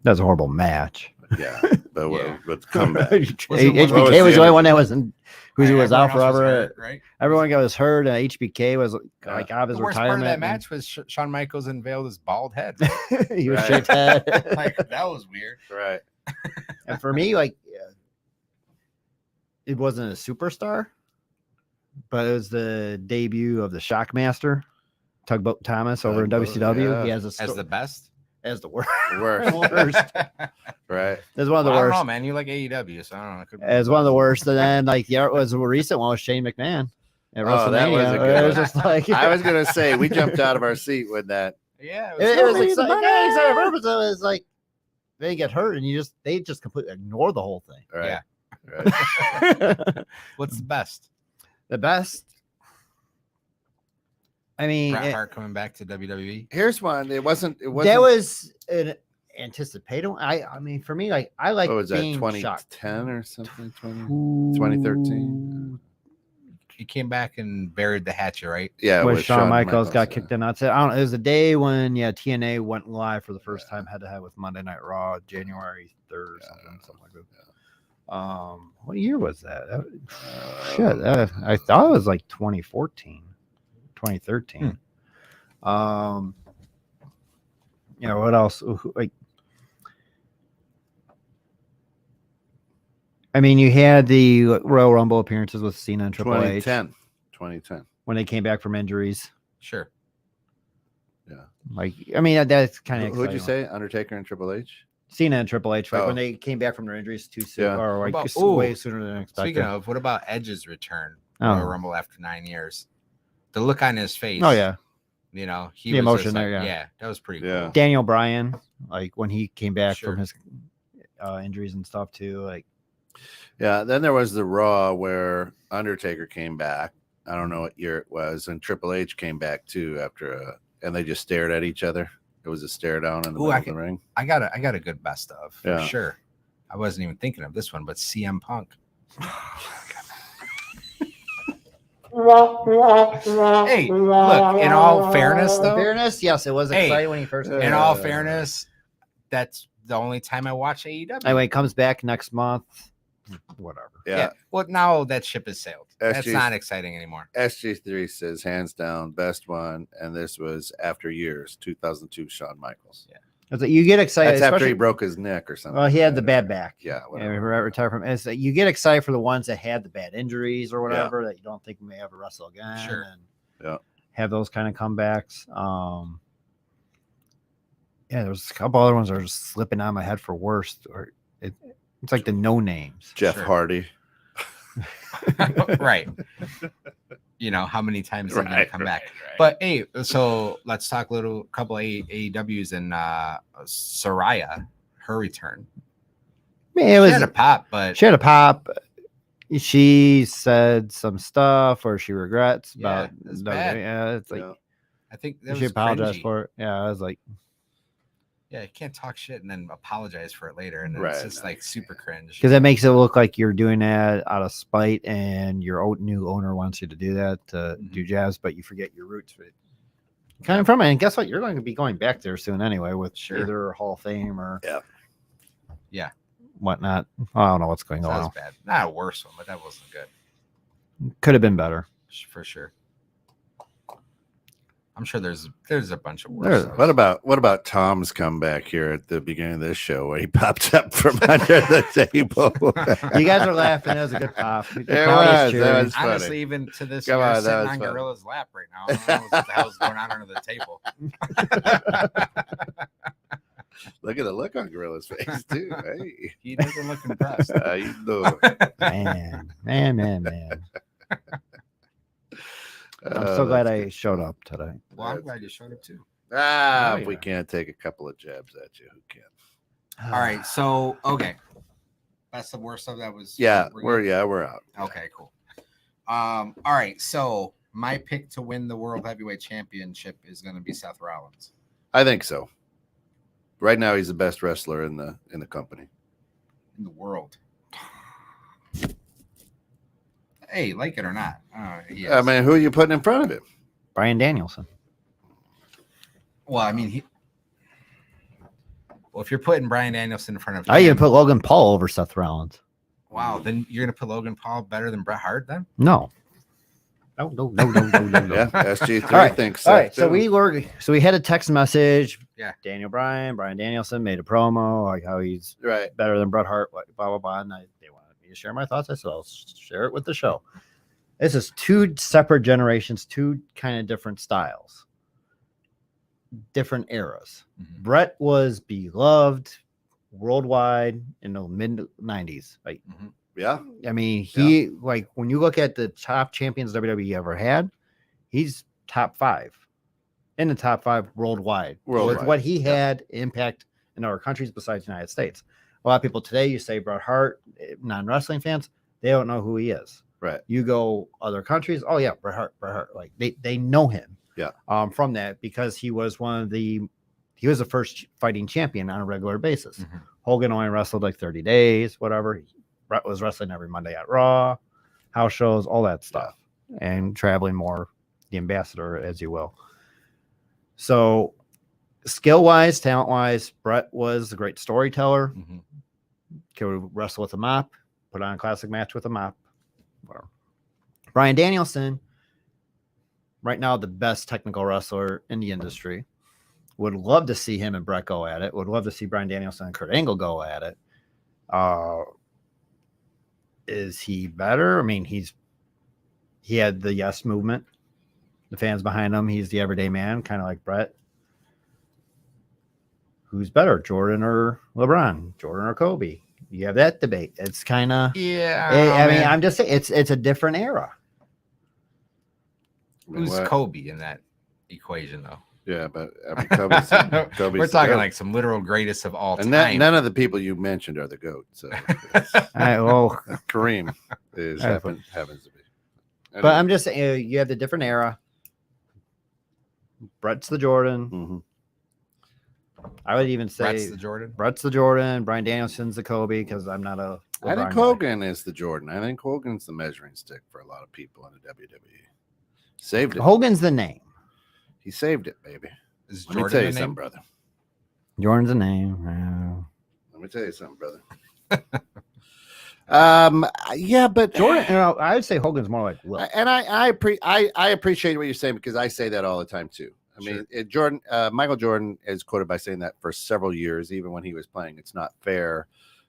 That's a horrible match. Yeah, but Yeah. with comeback. HBK was the only one that wasn't, who was out Everyone else was forever. hurt, right? Everyone got was hurt. HBK was like out of his The worst part of retirement. that match was Shawn Michaels unveiled his bald head. He was Right. shaved head. Like that was weird. Right. And for me, like, it wasn't a superstar, but it was the debut of the Shockmaster, Tugboat Thomas over in Tugboat, WCW. yeah. He has As the best. as the worst. Worst. worst. Right. It's one of the I don't worst. know, man. You like AEW, so I don't know. It could be As one of the worst. And then, like, yeah, it was a recent one with Shane McMahon at Oh, that was a WrestleMania. good It was one. just like I was gonna say we jumped out of our seat with that. Yeah, it was like, exciting. Yeah, exciting purpose. It was like they get hurt and they just completely ignore the whole thing. Right. Yeah. Right. what's the best? The best. I mean, Bret Hart coming back to WWE. Here's one. It wasn't. that was an anticipated. I mean, for me, like I like What was that? being 2010 shocked. or something? 2013. He came back and buried the hatchet, right? Yeah. When with Shawn Michaels got yeah. kicked in. I'd say I don't know. It was the day when TNA went live for the first time head to head with Monday Night Raw, January 3rd or something like that. What year was that? I thought it was like 2014, 2013. What else? Like, I mean, you had the Royal Rumble appearances with Cena and Triple H 2010. when they came back from injuries. Sure. Yeah. Like, I mean, that's kind of Who'd you say? Undertaker and Triple H? Cena and Triple H, like Oh. when they came back from their injuries too soon, Yeah. or like What about- way sooner than expected. Speaking of, what about Edge's return? Oh. Royal Rumble after 9 years. The look on his face. Oh yeah, You know, he The was emotion just there, like, yeah. that was pretty Yeah. cool. Daniel Bryan, like when he came back Sure. from his injuries and stuff too, like. Yeah. Then there was the Raw where Undertaker came back. I don't know what year it was, and Triple H came back too and they just stared at each other. It was a stare down in the middle of the ring. I got a good best of for Yeah. sure. I wasn't even thinking of this one, but CM Punk. Hey, look, in all fairness, though, Fairness, yes, it was Hey, exciting when he first. in all fairness, that's the only time I watch AEW. Anyway, it comes back next month. Whatever. Yeah. Well, now that ship has sailed. That's SG not exciting anymore. SG3 says hands down best one, and this was after years, 2002 Shawn Michaels. Yeah. It's like you get excited. That's after especially- he broke his neck or something. Well, he had the bad back. Yeah, Yeah, whatever. retired from. It's like you get excited for the ones that had the bad injuries or whatever that you don't think may ever wrestle again. Sure. And Yeah. have those kind of comebacks. Yeah, there's a couple other ones that are just slipping out of my head for worst. Or it's like the no names. Jeff Sure. Hardy. Right. You know, how many times they're going to come back. right. But hey, so let's talk a couple of AEWs and Saraya, her return. Man, it was She had a pop, but she had a pop. She said some stuff or she regrets Yeah, about it's bad. yeah, it's like Yeah. I think that she was apologized cringy. for it. Yeah, I was like, Yeah, you can't talk shit and then apologize for it later, and then Right, it's just no, like super cringe. because that makes it look like you're doing that out of spite and your new owner wants you to do that to do jazz, but you forget your roots. Coming from it, and guess what? You're going to be going back there soon anyway with Sure. either Hall of Fame or Yeah, whatnot. I don't know what's going that was on. bad. Not a worse one, but that wasn't good Could have been better. for sure. I'm sure there's a bunch of worse. There's- ones. What about Tom's comeback here at the beginning of this show where he popped up from under the table? You guys are laughing. That was a good pop. The It crowd was, cheering. that was funny. Honestly, even to this, Come you're on, that sitting was on funny. Gorilla's lap right now. I don't know what the hell's going on under the table. Look at the look on Gorilla's face too. Hey, He doesn't look impressed. how you doing? Man. I'm so glad I showed up today. Well, I'm glad you showed up too. Ah, Oh, if we yeah. can't take a couple of jabs at you, who can? All right, so okay, that's the worst of that was. Yeah, good? we're out. Okay, cool. All right, so my pick to win the World Heavyweight Championship is going to be Seth Rollins. I think so. Right now, he's the best wrestler in the company. In the world. Hey, like it or not. He I is. mean, who are you putting in front of him? Bryan Danielson. Well, I mean, if you're putting Bryan Danielson in front of I even him, put Logan Paul over Seth Rollins. wow, then you're going to put Logan Paul better than Bret Hart then? No. No. Yeah, SG3 All right, thinks. All right, so so we had a text message. Yeah. Daniel Bryan Danielson made a promo like how he's right. better than Bret Hart, like, blah blah blah. And they wanted me to share my thoughts. I said I'll share it with the show. This is two separate generations, two kind of different styles, different eras. Mhm. Bret was beloved worldwide in the mid 90s. Like, Yeah, I mean, he like when you look at the top champions WWE ever had, he's top 5 in the top 5 worldwide. With Worldwide, what he had impact in other countries besides the United States. A lot of people today, you say Bret Hart, non-wrestling fans, they don't know who he is. right. You go other countries, oh yeah, Bret Hart. Like they know him. Yeah. From that because he was the first fighting champion on a regular basis. Mhm. Hogan only wrestled like 30 days, whatever. Bret was wrestling every Monday at Raw, house shows, all that stuff, and traveling more, the ambassador, as you will. So, skill wise, talent wise, Bret was a great storyteller. Mhm. Could wrestle with a mop. put on a classic match with a mop. Whatever. Bryan Danielson, right now the best technical wrestler in the industry. Would love to see him and Brett go at it. Would love to see Bryan Danielson and Kurt Angle go at it. Is he better? I mean, he had the yes movement. The fans behind him. He's the everyday man, kind of like Brett. Who's better, Jordan or LeBron? Jordan or Kobe? You have that debate. It's kind of I mean, I'm just saying it's a different era. Who's Kobe in that equation, though? Yeah, but I mean, Kobe's we're talking like some literal greatest of all and time. None of the people you mentioned are the GOAT. So Kareem happens to be. But I'm just saying, you have the different era. Brett's the Jordan. Mm-hmm. I would even say Brett's the Jordan. Bryan Danielson's the Kobe because I'm not a. LeBron I think Hogan is the Jordan. I think Hogan's the measuring stick for a lot of people in the WWE. Saved it. Hogan's the name. He saved it, baby. Is Let me tell you something, brother. Jordan's a name. Let me tell you something, brother. Yeah, but Jordan. I would say Hogan's more like Will. And I appreciate what you're saying because I say that all the time too. I mean, Michael Jordan is quoted by saying that for several years, even when he was playing. It's not fair.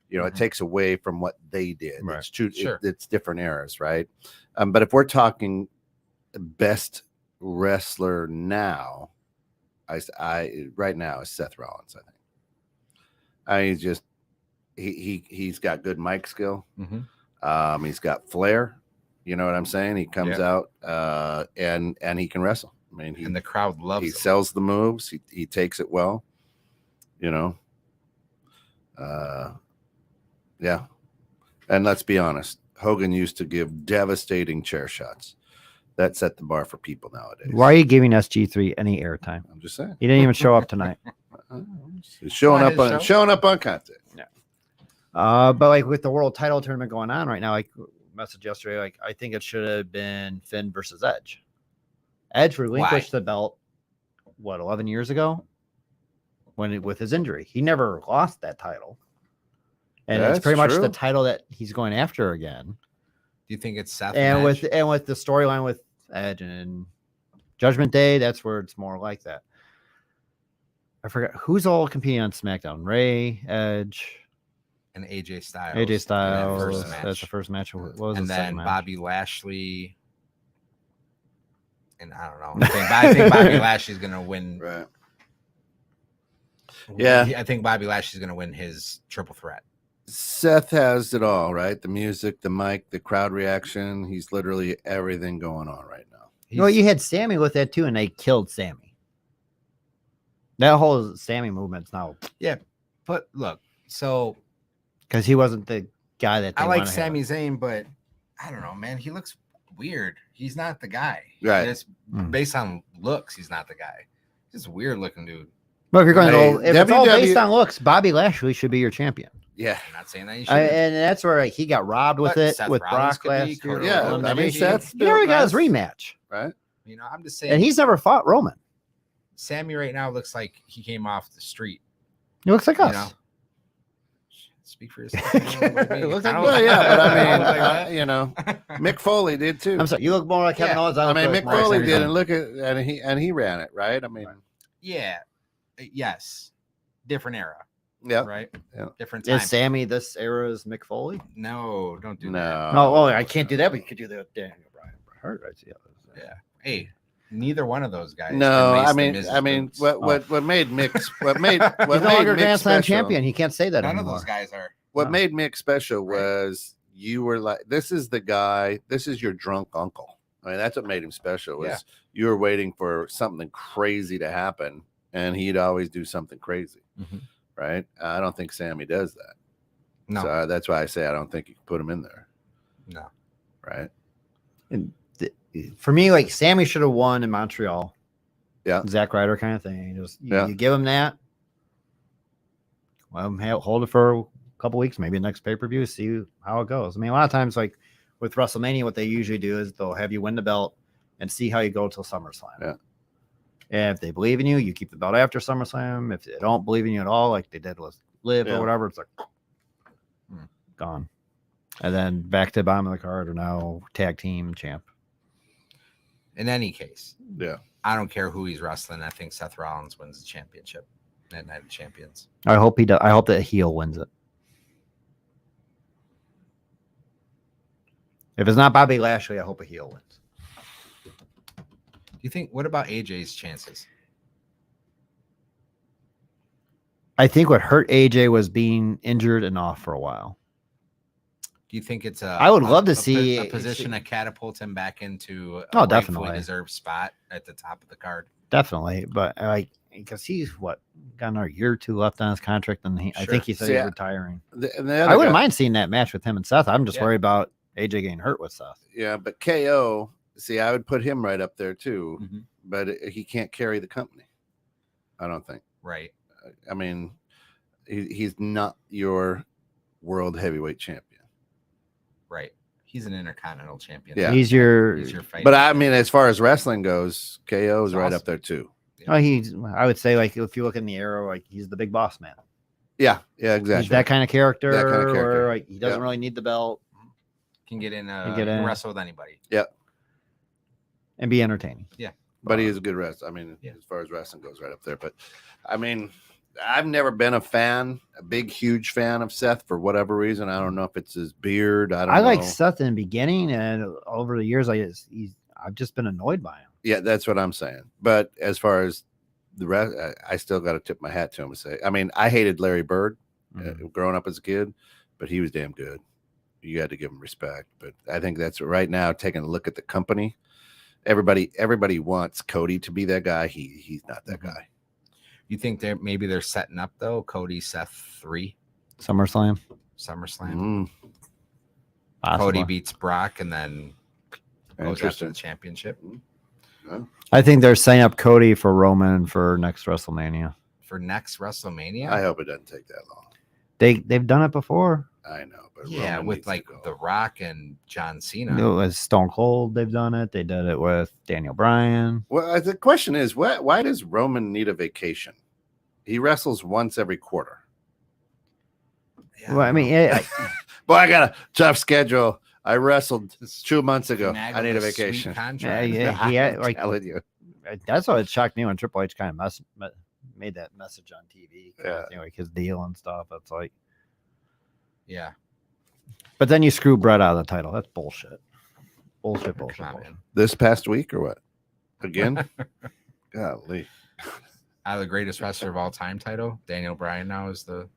You know, it takes away from what they did. Right. It's true. It's different eras, right? But if we're talking best wrestler now, I right now is Seth Rollins. I think. He's got good mic skill. Mm-hmm. He's got flair. You know what I'm saying? He comes out and he can wrestle. I mean, and the crowd loves. He him. sells the moves. He takes it well. You know. Yeah. And let's be honest, Hogan used to give devastating chair shots. That set the bar for people nowadays. Why are you giving SG3 any airtime? I'm just saying. He didn't even show up tonight. He's showing up on content. Yeah. But like with the world title tournament going on right now, like message yesterday, like I think it should have been Finn versus Edge. Edge relinquished the belt 11 years ago with his injury. He never lost that title. And it's pretty much the title that he's going after again. Do you think it's Seth and with the storyline with Edge and Judgment Day, that's where it's more like that. I forgot who's all competing on SmackDown. Ray, Edge, and AJ Styles. AJ Styles. That's the first match. What was and the then match? Bobby Lashley. And I don't know. I think Bobby Lashley's gonna win. Right. Yeah. I think Bobby Lashley's gonna win his triple threat. Seth has it all, right? The music, the mic, the crowd reaction. He's literally everything going on right now. You had Sammy with that too, and they killed Sammy. That whole Sammy movement's now. Yeah, but look, so because he wasn't the guy that I like Sami Zayn, but I don't know, man. He looks weird. He's not the guy. Right. It's based on looks. He's not the guy. He's a weird looking dude. Well, if you're going to go, if it's all based on looks, Bobby Lashley should be your champion. Yeah, I'm not saying that you should. And that's where he got robbed with Seth with Rollins Brock last year. Yeah, I mean, Seth he already got his rematch, right? You know, I'm just saying. And he's never fought Roman. Sammy right now looks like he came off the street. He looks like us. You know? Speak for yourself. It looks like but I mean, you know, Mick Foley did too. I'm sorry, you look more like Kevin Owens. I mean, Mick Foley did, and he ran it, right? I mean, yeah, yes, different era. Yeah, right. Yeah, different time. Is Sammy this era's Mick Foley? No, don't do that. No, well, I can't do that, but you could do the Daniel Bryan. Hurt, I see. Yeah. Hey, neither one of those guys. No, I mean, what made Mick what made Grand Slam champion? He can't say that None anymore. of those guys are. What made Mick special was you were like, this is the guy. This is your drunk uncle. I mean, that's what made him special. Was you were waiting for something crazy to happen, and he'd always do something crazy. Mm-hmm. Right? I don't think Sammy does that. No, so that's why I say I don't think you can put him in there. No, right? And for me, like Sammy should have won in Montreal. Yeah, Zack Ryder kind of thing. You give him that. Well, hold it for a couple weeks, maybe next pay-per-view, see how it goes. I mean, a lot of times, like with WrestleMania, what they usually do is they'll have you win the belt and see how you go till SummerSlam. Yeah. And if they believe in you, you keep the belt after SummerSlam. If they don't believe in you at all, like they did with Liv or whatever, it's like gone. And then back to the bottom of the card are now tag team champ. In any case, Yeah. I don't care who he's wrestling. I think Seth Rollins wins the championship at Night of Champions. I hope he does. I hope that heel wins it. If it's not Bobby Lashley, I hope a heel wins. Do you think? What about AJ's chances? I think what hurt AJ was being injured and off for a while. Do you think it's I would love to see a position that catapults him back into a Oh, rightfully definitely. deserved spot at the top of the card? Definitely, but like because he's got another year or two left on his contract, and I Sure. think he said See, he's retiring. And the I other wouldn't guy- mind seeing that match with him and Seth. I'm just Yeah. worried about AJ getting hurt with Seth. Yeah, but KO. See, I would put him right up there too, Mhm. but he can't carry the company. I don't think. Right. I mean, he's not your world heavyweight champion. Right. He's an intercontinental champion. Yeah. He's your. He's your fighting But I champion. mean, as far as wrestling goes, KO is right Awesome. up there too. I would say like if you look in the arrow, like he's the big boss man. Yeah, exactly. He's that kind of character. That kind of character. Where like he doesn't Yeah. really need the belt Can get in. Can Can wrestle with anybody. and be entertaining. But he is a good wrestler. I mean, Yeah. as far as wrestling goes, right up there. But I mean, I've never been a big, huge fan of Seth for whatever reason. I don't know if it's his beard. I don't I know. like Seth in the beginning, and over the years, I've just been annoyed by him. Yeah, that's what I'm saying. But as far as the rest, I still got to tip my hat to him and say, I mean, I hated Larry Bird growing up as a kid, but he was damn good. You had to give him respect. But I think that's right now, taking a look at the company, everybody wants Cody to be that guy. He's not that Mhm. guy. You think they're setting up though? Cody, Seth 3 SummerSlam. SummerSlam. Mm, Possibly. Cody beats Brock and then goes after interesting. the championship I think they're setting up Cody for Roman for next WrestleMania. for next WrestleMania. I hope it doesn't take that long. They've done it before. I know, but Yeah, Roman with needs to like go. The Rock and John Cena. It was Stone Cold. They've done it. They did it with Daniel Bryan. Well, the question is, why does Roman need a vacation? He wrestles once every quarter. Yeah, Well, I mean, Boy, I got a tough schedule. I wrestled This 2 months ago. finagle I need a this sweet vacation. contract. he had, I'm like telling you. that's what shocked me when Triple H kind of made that message on TV. Yeah. Like his deal and stuff. It's like, Yeah. but then you screw Brett out of the title. That's bullshit. Bullshit. Come on, bullshit. man. This past week or what? Again? Golly. Out of the greatest wrestler of all time title, Daniel Bryan now is the.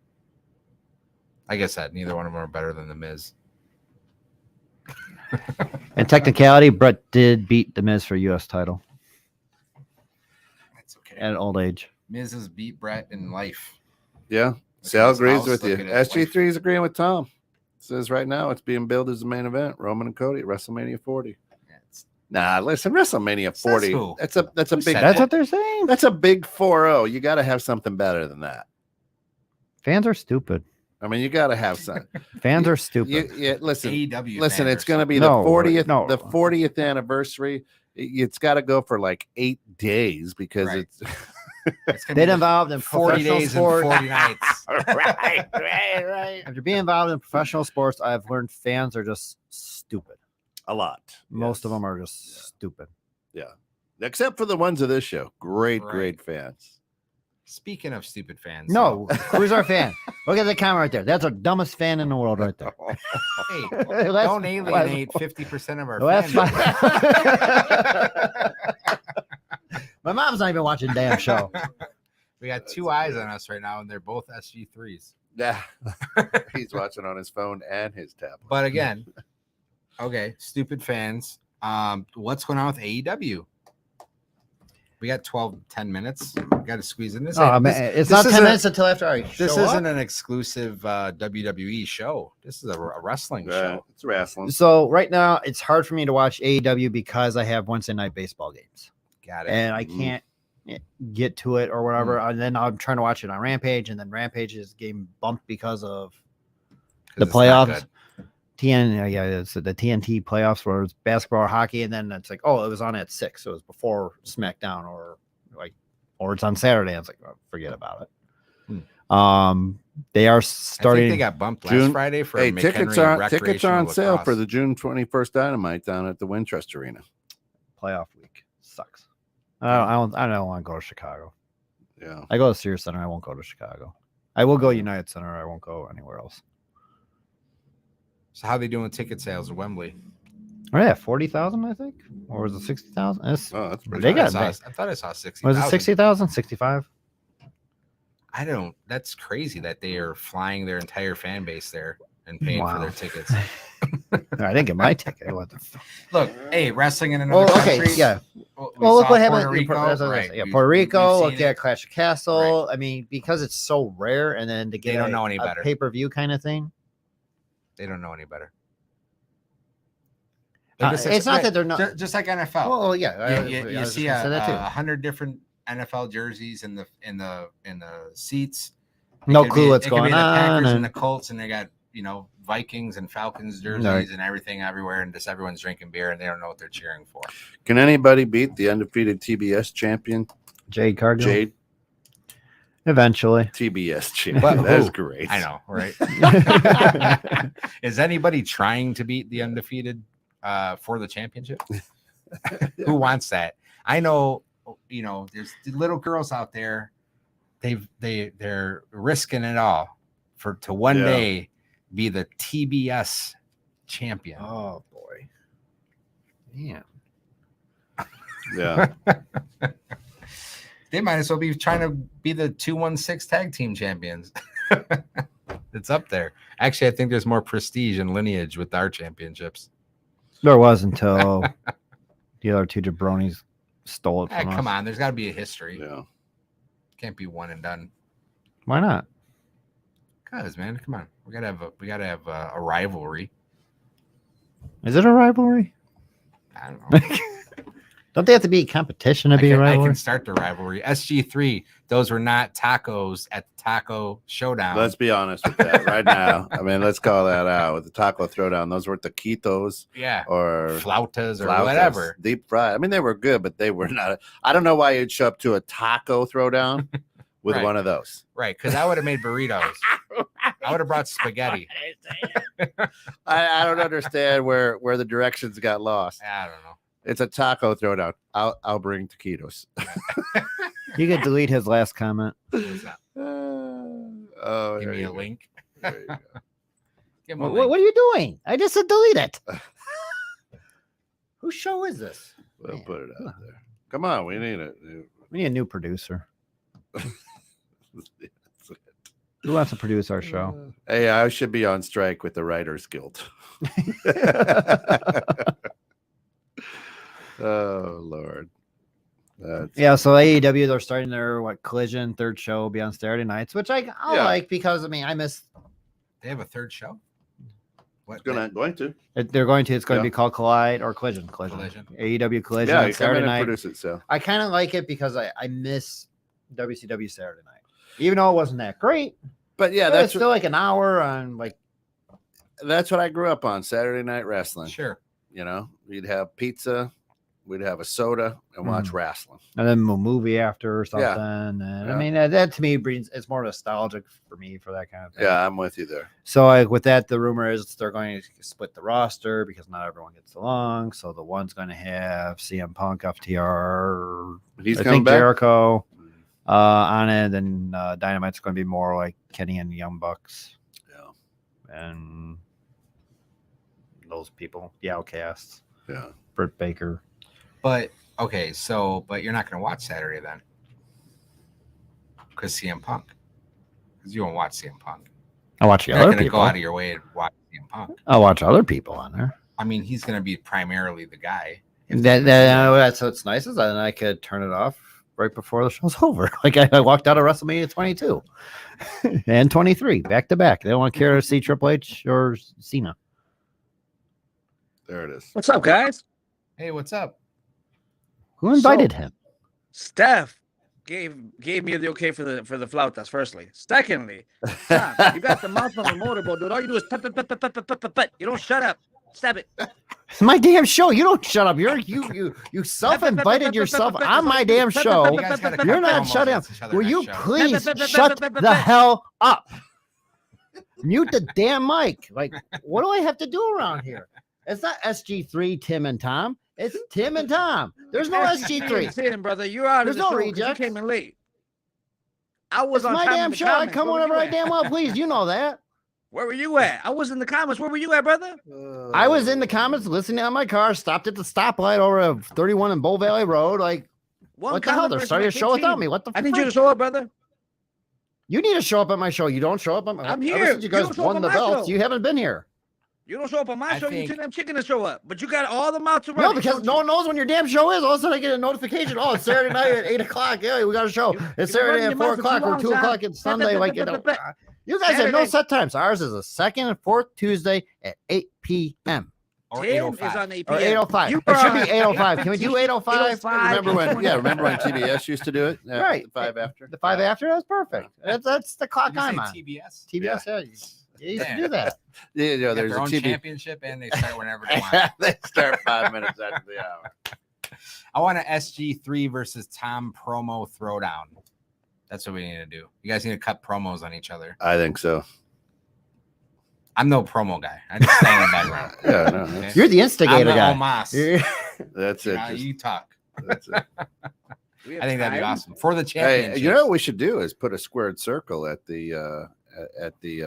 Like I said, neither one of them are better than The Miz. In technicality, Brett did beat The Miz for U.S. title That's okay. at old age. Miz has beat Brett in life. Yeah. Look Sal at his agrees house, with you. look at his wife. SG3 is agreeing with Tom. Says right now it's being billed as the main event. Roman and Cody at WrestleMania 40. Yeah, it's- Nah, listen, WrestleMania 40. who? That's a Who big said That's that? what they're saying. that's a big 4-0. You got to have something better than that. Fans are stupid. I mean, you got to have some. Fans are stupid. Listen, AEW. listen. fan It's or going to be No, the 40th, no. the 40th anniversary. It's got to go for like 8 days because Right. it's It's gonna Get be involved in 40 professional days sport. and 40 nights. right. After being involved in professional sports, I've learned fans are just stupid. A lot. Most of Yes. them are just stupid. Except for the ones of this show. Great, Right. great fans. Speaking of stupid fans, No, who's our fan? Look at the camera right there. That's our dumbest fan in the world right there. hey, Let's- don't alienate 50% of our That's fans. fine. My mom's not even watching the damn show. We got two eyes on us right now, and they're both SG3s. Yeah. He's watching on his phone and his tablet. But again, okay, stupid fans. What's going on with AEW? We got 10 minutes. We got to squeeze in this. Oh, Hey, man, it's this not 10 isn't- minutes until after I This show isn't up. an exclusive WWE show. This is a wrestling Right. show. It's wrestling. So right now, it's hard for me to watch AEW because I have Wednesday night baseball games, Got it. and I Mhm. can't get to it or whatever. And then I'm trying to watch it on Rampage, and then Rampage is getting bumped because of 'Cause the it's not playoffs. good. It's the TNT playoffs where it's basketball or hockey, and then it's like, oh, it was on at 6, so it was before SmackDown, or it's on Saturday. I was like, oh, forget about it. They are I starting. think they got bumped last June- Friday for Hey, McHenry tickets are on recreational sale for lacrosse. the June 21st Dynamite down at the Winchester Arena. Playoff week sucks. I don't want to go to Chicago. Yeah. I go to Sears Center. I won't go to Chicago. I will go United Center. I won't go anywhere else. So how they doing with ticket sales at Wembley? Oh yeah, 40,000, I think, or was it 60,000? Oh, that's pretty They nice. got I thought I saw 60,000. Was it 60,000? 65? I don't. That's crazy that they are flying their entire fan base there and paying for Wow. their tickets. I didn't get my ticket. What the fuck? Look, hey, wrestling in another Okay, country. yeah. Well, Well, look saw what happened. Puerto Rico, That's what I was right? gonna say. Yeah, We've- Puerto we've Rico. seen Look at it. Clash of Castle. I mean, because it's so rare, and then to get They don't know any better. pay-per-view kind of thing. They don't know any better. It's not that they're not. just like NFL. Well, yeah. you see 100 different NFL jerseys in the seats. No It could clue be- what's it could be going the Packers on. and the Colts, and they got Vikings and Falcons jerseys Right. and everything everywhere, and just everyone's drinking beer and they don't know what they're cheering for. Can anybody beat the undefeated TBS champion, Jade Cargill. Jade? Eventually. TBS champion. But That's who? great. I know, right? Is anybody trying to beat the undefeated for the championship? Who wants that? I know, there's the little girls out there. They're risking it all to one day be the TBS champion. Oh boy. Yeah. Yeah. They might as well be trying to be the 216 tag team champions. It's up there. Actually, I think there's more prestige and lineage with our championships. There was until the other two jabronis stole it from us. Come on, there's got to be a history. Yeah. Can't be one and done. Why not? Cause man, come on, we gotta have a rivalry. Is it a rivalry? I don't know. Don't they have to be competition to be a I rivalry? can start the rivalry. SG3, those were not tacos at the Taco Showdown. Let's be honest with that right now. I mean, let's call that out with the taco throwdown. Those were taquitos yeah, or flautas or flautas, whatever. deep fried. I mean, they were good, but they were not. I don't know why you'd show up to a taco throwdown with Right. one of those. Right, because I would have made burritos. I would have brought spaghetti. I don't understand where the directions got lost. I don't know. It's a taco throwdown. I'll bring taquitos. You could delete his last comment. What's that? Oh, Give there me you a go. link. There you go. Give him a What link. are you doing? I just said delete it. Whose show is this? We'll Man. put it out there. Come on, we need it. We need a new producer. Who wants to produce our show? Hey, I should be on strike with the Writers Guild. Oh Lord. Yeah, so AEW, they're starting their Collision third show will be on Saturday nights, which I Yeah. like because I miss. They have a third show. What? going to. They're going to. It's going to Yeah. be called Collide or Collision. Collision. AEW Collision Yeah, on you come Saturday in and night. produce it. So I kind of like it because I miss WCW Saturday night, even though it wasn't that great. but yeah, But that's it's still like an hour on that's what I grew up on. Saturday night wrestling. Sure. You know, we'd have pizza, we'd have a soda, and watch wrestling. and then a movie after or something. Yeah. And Yeah. I mean that to me it's more nostalgic for me for that kind of thing. Yeah, I'm with you there. So with that, the rumor is they're going to split the roster because not everyone gets along. So the one's going to have CM Punk, FTR, He's I coming think back. Jericho on it. And Dynamite's going to be more like Kenny and the Young Bucks Yeah, and those people, the Outcasts, yeah. Britt Baker. But okay, but you're not going to watch Saturday then, because CM Punk. Because you won't watch CM Punk. I watch the You're not other going to go people. out of your way to watch CM Punk. I watch other people on there. I mean, he's going to be primarily the guy. That's what's nice is that I could turn it off right before the show's over. Like I walked out of WrestleMania 22 and 23 back to back. They don't want to care to see Triple H or Cena. There it is. What's up, guys? Hey, what's up? Who invited him? Steph gave me the okay for the flautas. Firstly, secondly, Tom, you got the mouth on the motorboat, dude. All you do is pet. You don't shut up. Stop it. It's my damn show. You don't shut up. You self-invited yourself on my damn show. You guys gotta cut You're not promos shut up. against each other Will next you show. please shut the hell up? Mute the damn mic. Like, what do I have to do around here? It's not SG3, Tim and Tom. It's Tim and Tom. There's no SG3. Somethin Brother, you're out There's of the no show 'cause you rejects. came in late. I was It's on my time in damn the show. I comments. come Where were whenever you I at? damn well please. You know that. Where were you at? I was in the comments. Where were you at, brother? I was in the comments listening on my car, stopped at the stoplight over 31 in Bull Valley Road. Like, what the hell? They're starting a show without me. What the I need you to frick? show up, brother. You need to show up at my show. You don't show up at my I'm Ever here. since you You guys don't show up won on the my belts, show. you haven't been here. You don't show up on my I show. You think- tell them chicken to show up, but you got all the mouths to run. No, because no one knows when your damn show is. All of a sudden, I get a notification. Oh, it's Saturday night at 8 o'clock. Yeah, we got a show. It's Saturday at 4 o'clock or 2 o'clock. It's Sunday. Like, you know, you guys have no Saturday. set times. Ours is the second and fourth Tuesday at 8 p.m. Or Tim is 805. on 8 or p.m. 8:05. You It should are be on 8:05. Can we do 8:05? 8:05. Remember when TBS used to do it? Yeah, Right. the 5 after. The 5 after? That's perfect. That's the clock Did you I'm say on. TBS? TBS, yeah. You used to do that. Yeah, They have there's their a own TV. championship, and they start whenever they want. They start 5 minutes after the hour. I want an SG3 versus Tom promo throwdown. That's what we need to do. You guys need to cut promos on each other. I think so. I'm no promo guy. I just stand in the background. Yeah, no, Okay? You're the I'm instigator the guy. Omas. You're- that's it. Now Just- you talk. that's it. We have I think that'd be time. awesome for the Hey, championship. you know what we should do is put a squared circle at the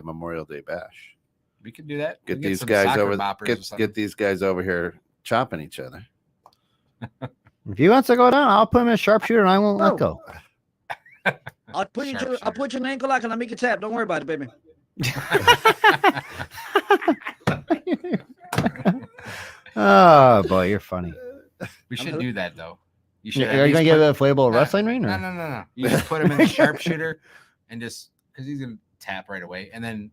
Memorial Day Bash. We could do that. Get We these some guys soccer over. boppers or Get something. these guys over here chopping each other. If he wants to go down, I'll put him in sharpshooter and I won't let go. I'll put you. Sharpshooter. I'll put you in an ankle lock and I'll make you tap. Don't worry about it, baby. Oh boy, you're funny. We should do that though. You should. Are at you least gonna get put- a inflatable No, wrestling ring? Or? No. You just put him in the sharpshooter and just because he's gonna tap right away, and then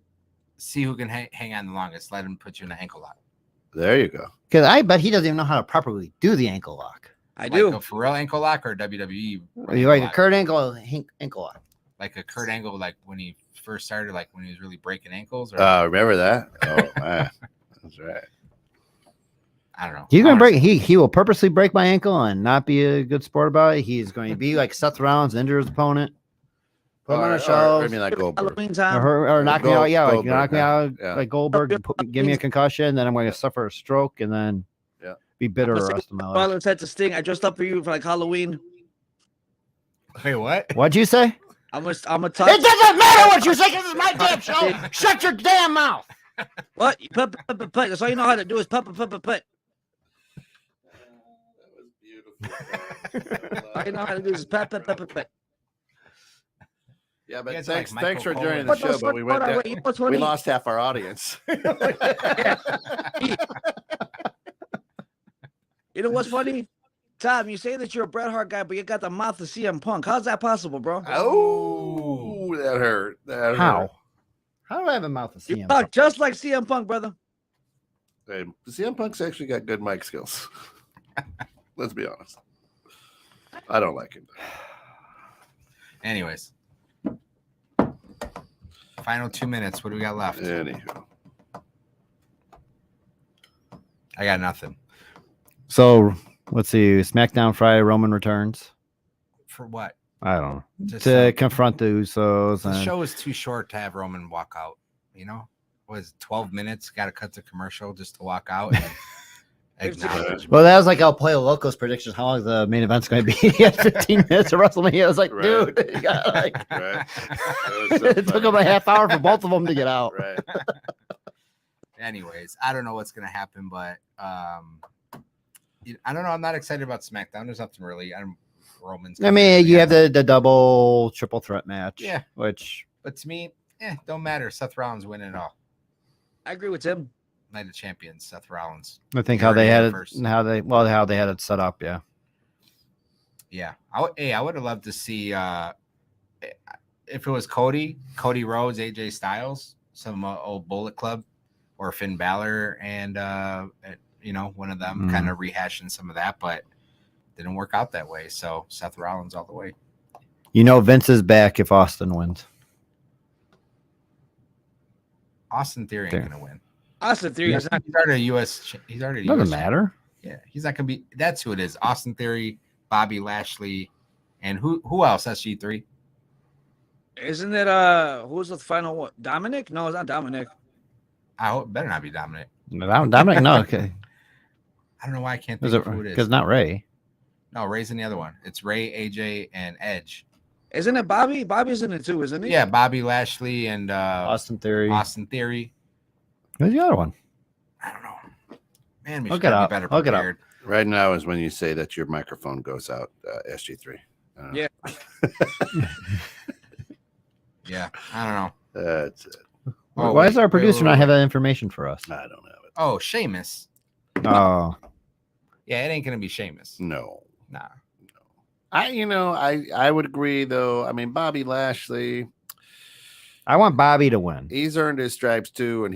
see who can hang on the longest. Let him put you in an ankle lock. There you go. Because I bet he doesn't even know how to properly do the ankle lock. I Like do. a for real ankle lock or WWE You like a lock? Kurt Angle ankle lock. Like a Kurt Angle, like when he first started, like when he was really breaking ankles, or Remember that? Oh man, that's right. I don't know. He's I gonna wanna- break. He will purposely break my ankle and not be a good sport about it. He's going to be like Seth Rollins, injure his opponent, put him on Or- the or- shelf, I mean, like Goldberg. Halloween time. or knock me out. Yeah, like Goldberg, knock me yeah, out yeah. like Goldberg. Give me a concussion, then I'm going to suffer a stroke, and then Yeah. be bitter Let's the say rest of my life. Father said to Sting, I dressed up for you for like Halloween. Wait, what? What'd you say? I'm a It touch. doesn't matter what you say. 'Cause it's my damn show. Shut your damn mouth. What? Put. That's all you know how to do is put. All you know how to do is put. Yeah, You but guys are like thanks for Michael joining Cole. the show, but we went down, we lost half our audience. You know what's funny? Tom, you say that you're a Bret Hart guy, but you got the mouth of CM Punk. How's that possible, bro? Oh, that hurt. That How? hurt. How do I have a mouth to see You him? talk just like CM Punk, brother. Hey, CM Punk's actually got good mic skills. Let's be honest. I don't like him. Anyways, final 2 minutes. What do we got left? Anywho, I got nothing. So let's see. SmackDown Friday, Roman returns. For what? I don't know. Just To confront the Usos. the And show is too short to have Roman walk out. You know, was 12 minutes? Got to cut the commercial just to walk out. And acknowledge. well, that was like I'll play a Locos prediction. How long the main event's going to be? He had 15 minutes of WrestleMania. I was like, Right. dude, you got like. right? That was so It took funny. him a half hour for both of them to get out. Right. Anyways, I don't know what's gonna happen, but I don't know. I'm not excited about SmackDown. There's nothing really. Roman's. I mean, you have the double triple threat match. Yeah. Which But to me, don't matter. Seth Rollins winning it all. I agree with Tim. Night of Champions, Seth Rollins. I think You how they heard had it it, first. how they had it set up. Yeah. Yeah, I would have loved to see if it was Cody Rhodes, AJ Styles, some old Bullet Club, or Finn Balor, and one of them kind of rehashing some of that, but didn't work out that way. So Seth Rollins all the way. You know, Vince is back if Austin wins. Austin Theory ain't There. gonna win. Austin Theory is not. He's already a U.S. He's already a Doesn't US matter. Yeah, he's not gonna be. That's who it is. Austin Theory, Bobby Lashley, and who else? SG3. Isn't it who's the final one? Dominic? No, it's not Dominic. I hope it better not be Dominic. No, Dominic, no. Okay. I don't know why I can't Is think it of who it is. because not Ray? No, Ray's in the other one. It's Ray, AJ, and Edge. Isn't it Bobby? Bobby's in it too, isn't he? Yeah, Bobby Lashley and Austin Theory. Austin Theory. Who's the other one? I don't know. Man, we Look should it be up. better Look it up. prepared. Right now is when you say that your microphone goes out, SG3. Yeah. Yeah, I don't know. That's it. Oh, Why wait, does our wait, producer wait, not wait. have that information for us? I don't have it. Oh, Sheamus. Oh, Yeah, it ain't gonna be Sheamus. No. Nah. I would agree though. I mean, Bobby Lashley, I want Bobby to win. he's earned his stripes too, and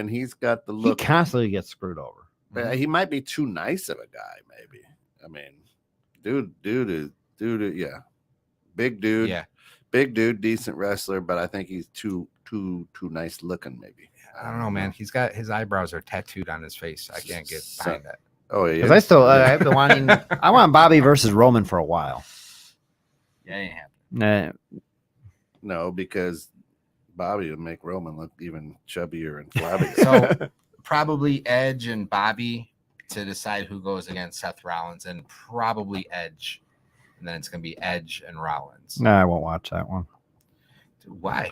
he's got the He look. constantly gets screwed over. He might be too nice of a guy, maybe. I mean, dude, yeah, big dude, Yeah, big dude, decent wrestler, but I think he's too nice looking, maybe. I don't know, man. He's got his eyebrows are tattooed on his face. I can't get behind that. Oh yeah, Because I still, I've been wanting. I want Bobby versus Roman for a while. Yeah, ain't happening. Nah, no, because Bobby would make Roman look even chubbier and flabbier. So probably Edge and Bobby to decide who goes against Seth Rollins, and probably Edge, and then it's gonna be Edge and Rollins. nah, I won't watch that one. Dude, why?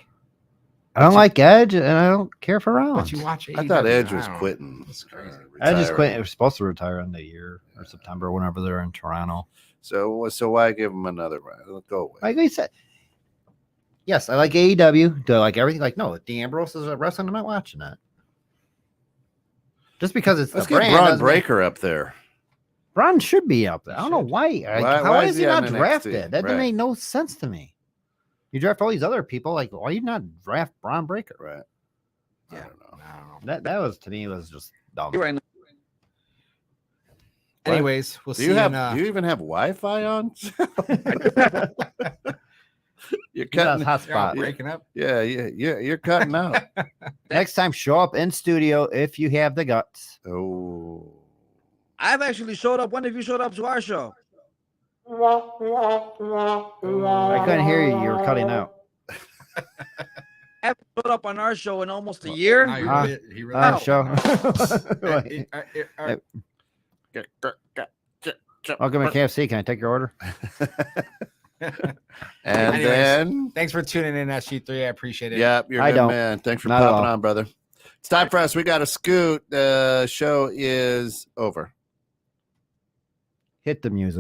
I don't like Edge, and I don't care for Rollins. But you watch I thought Edge Edge was quitting. That's crazy. I just retiring. quit. It was supposed to retire in the year or September, whenever they're in Toronto. So why give him another round? Let's go away. Like I said, yes, I like AEW. Do I like everything? Like, no, Dean Ambrose is wrestling. I'm not watching that. Just because it's Let's the get brand. Braun doesn't mean- Breaker up there. Braun should be up there. I don't know why. Why Is is he he on not NXT? drafted? That doesn't Right. make no sense to me. You draft all these other people. Like, why you not draft Braun Breaker? Right. Yeah. I don't know. I don't know. That was to me was just dumb. You're right. Anyways, we'll Do see. you have? in, Do you even have Wi-Fi on? You're That's cutting. hot You're all spot. breaking up. Yeah, you're cutting out. Next time, show up in studio if you have the guts. Oh, I've actually showed up. When have you showed up to our show? I couldn't hear you. You were cutting out. I haven't showed up on our show in almost a year. No, Huh? he really Our Oh. show. Welcome to KFC. Can I take your order? and Anyways, then Thanks for tuning in, SG3. I appreciate it. yeah, you're a I good don't. man. Thanks for Not at popping all. on, brother. It's time for us. We got to scoot. The show is over. Hit the music.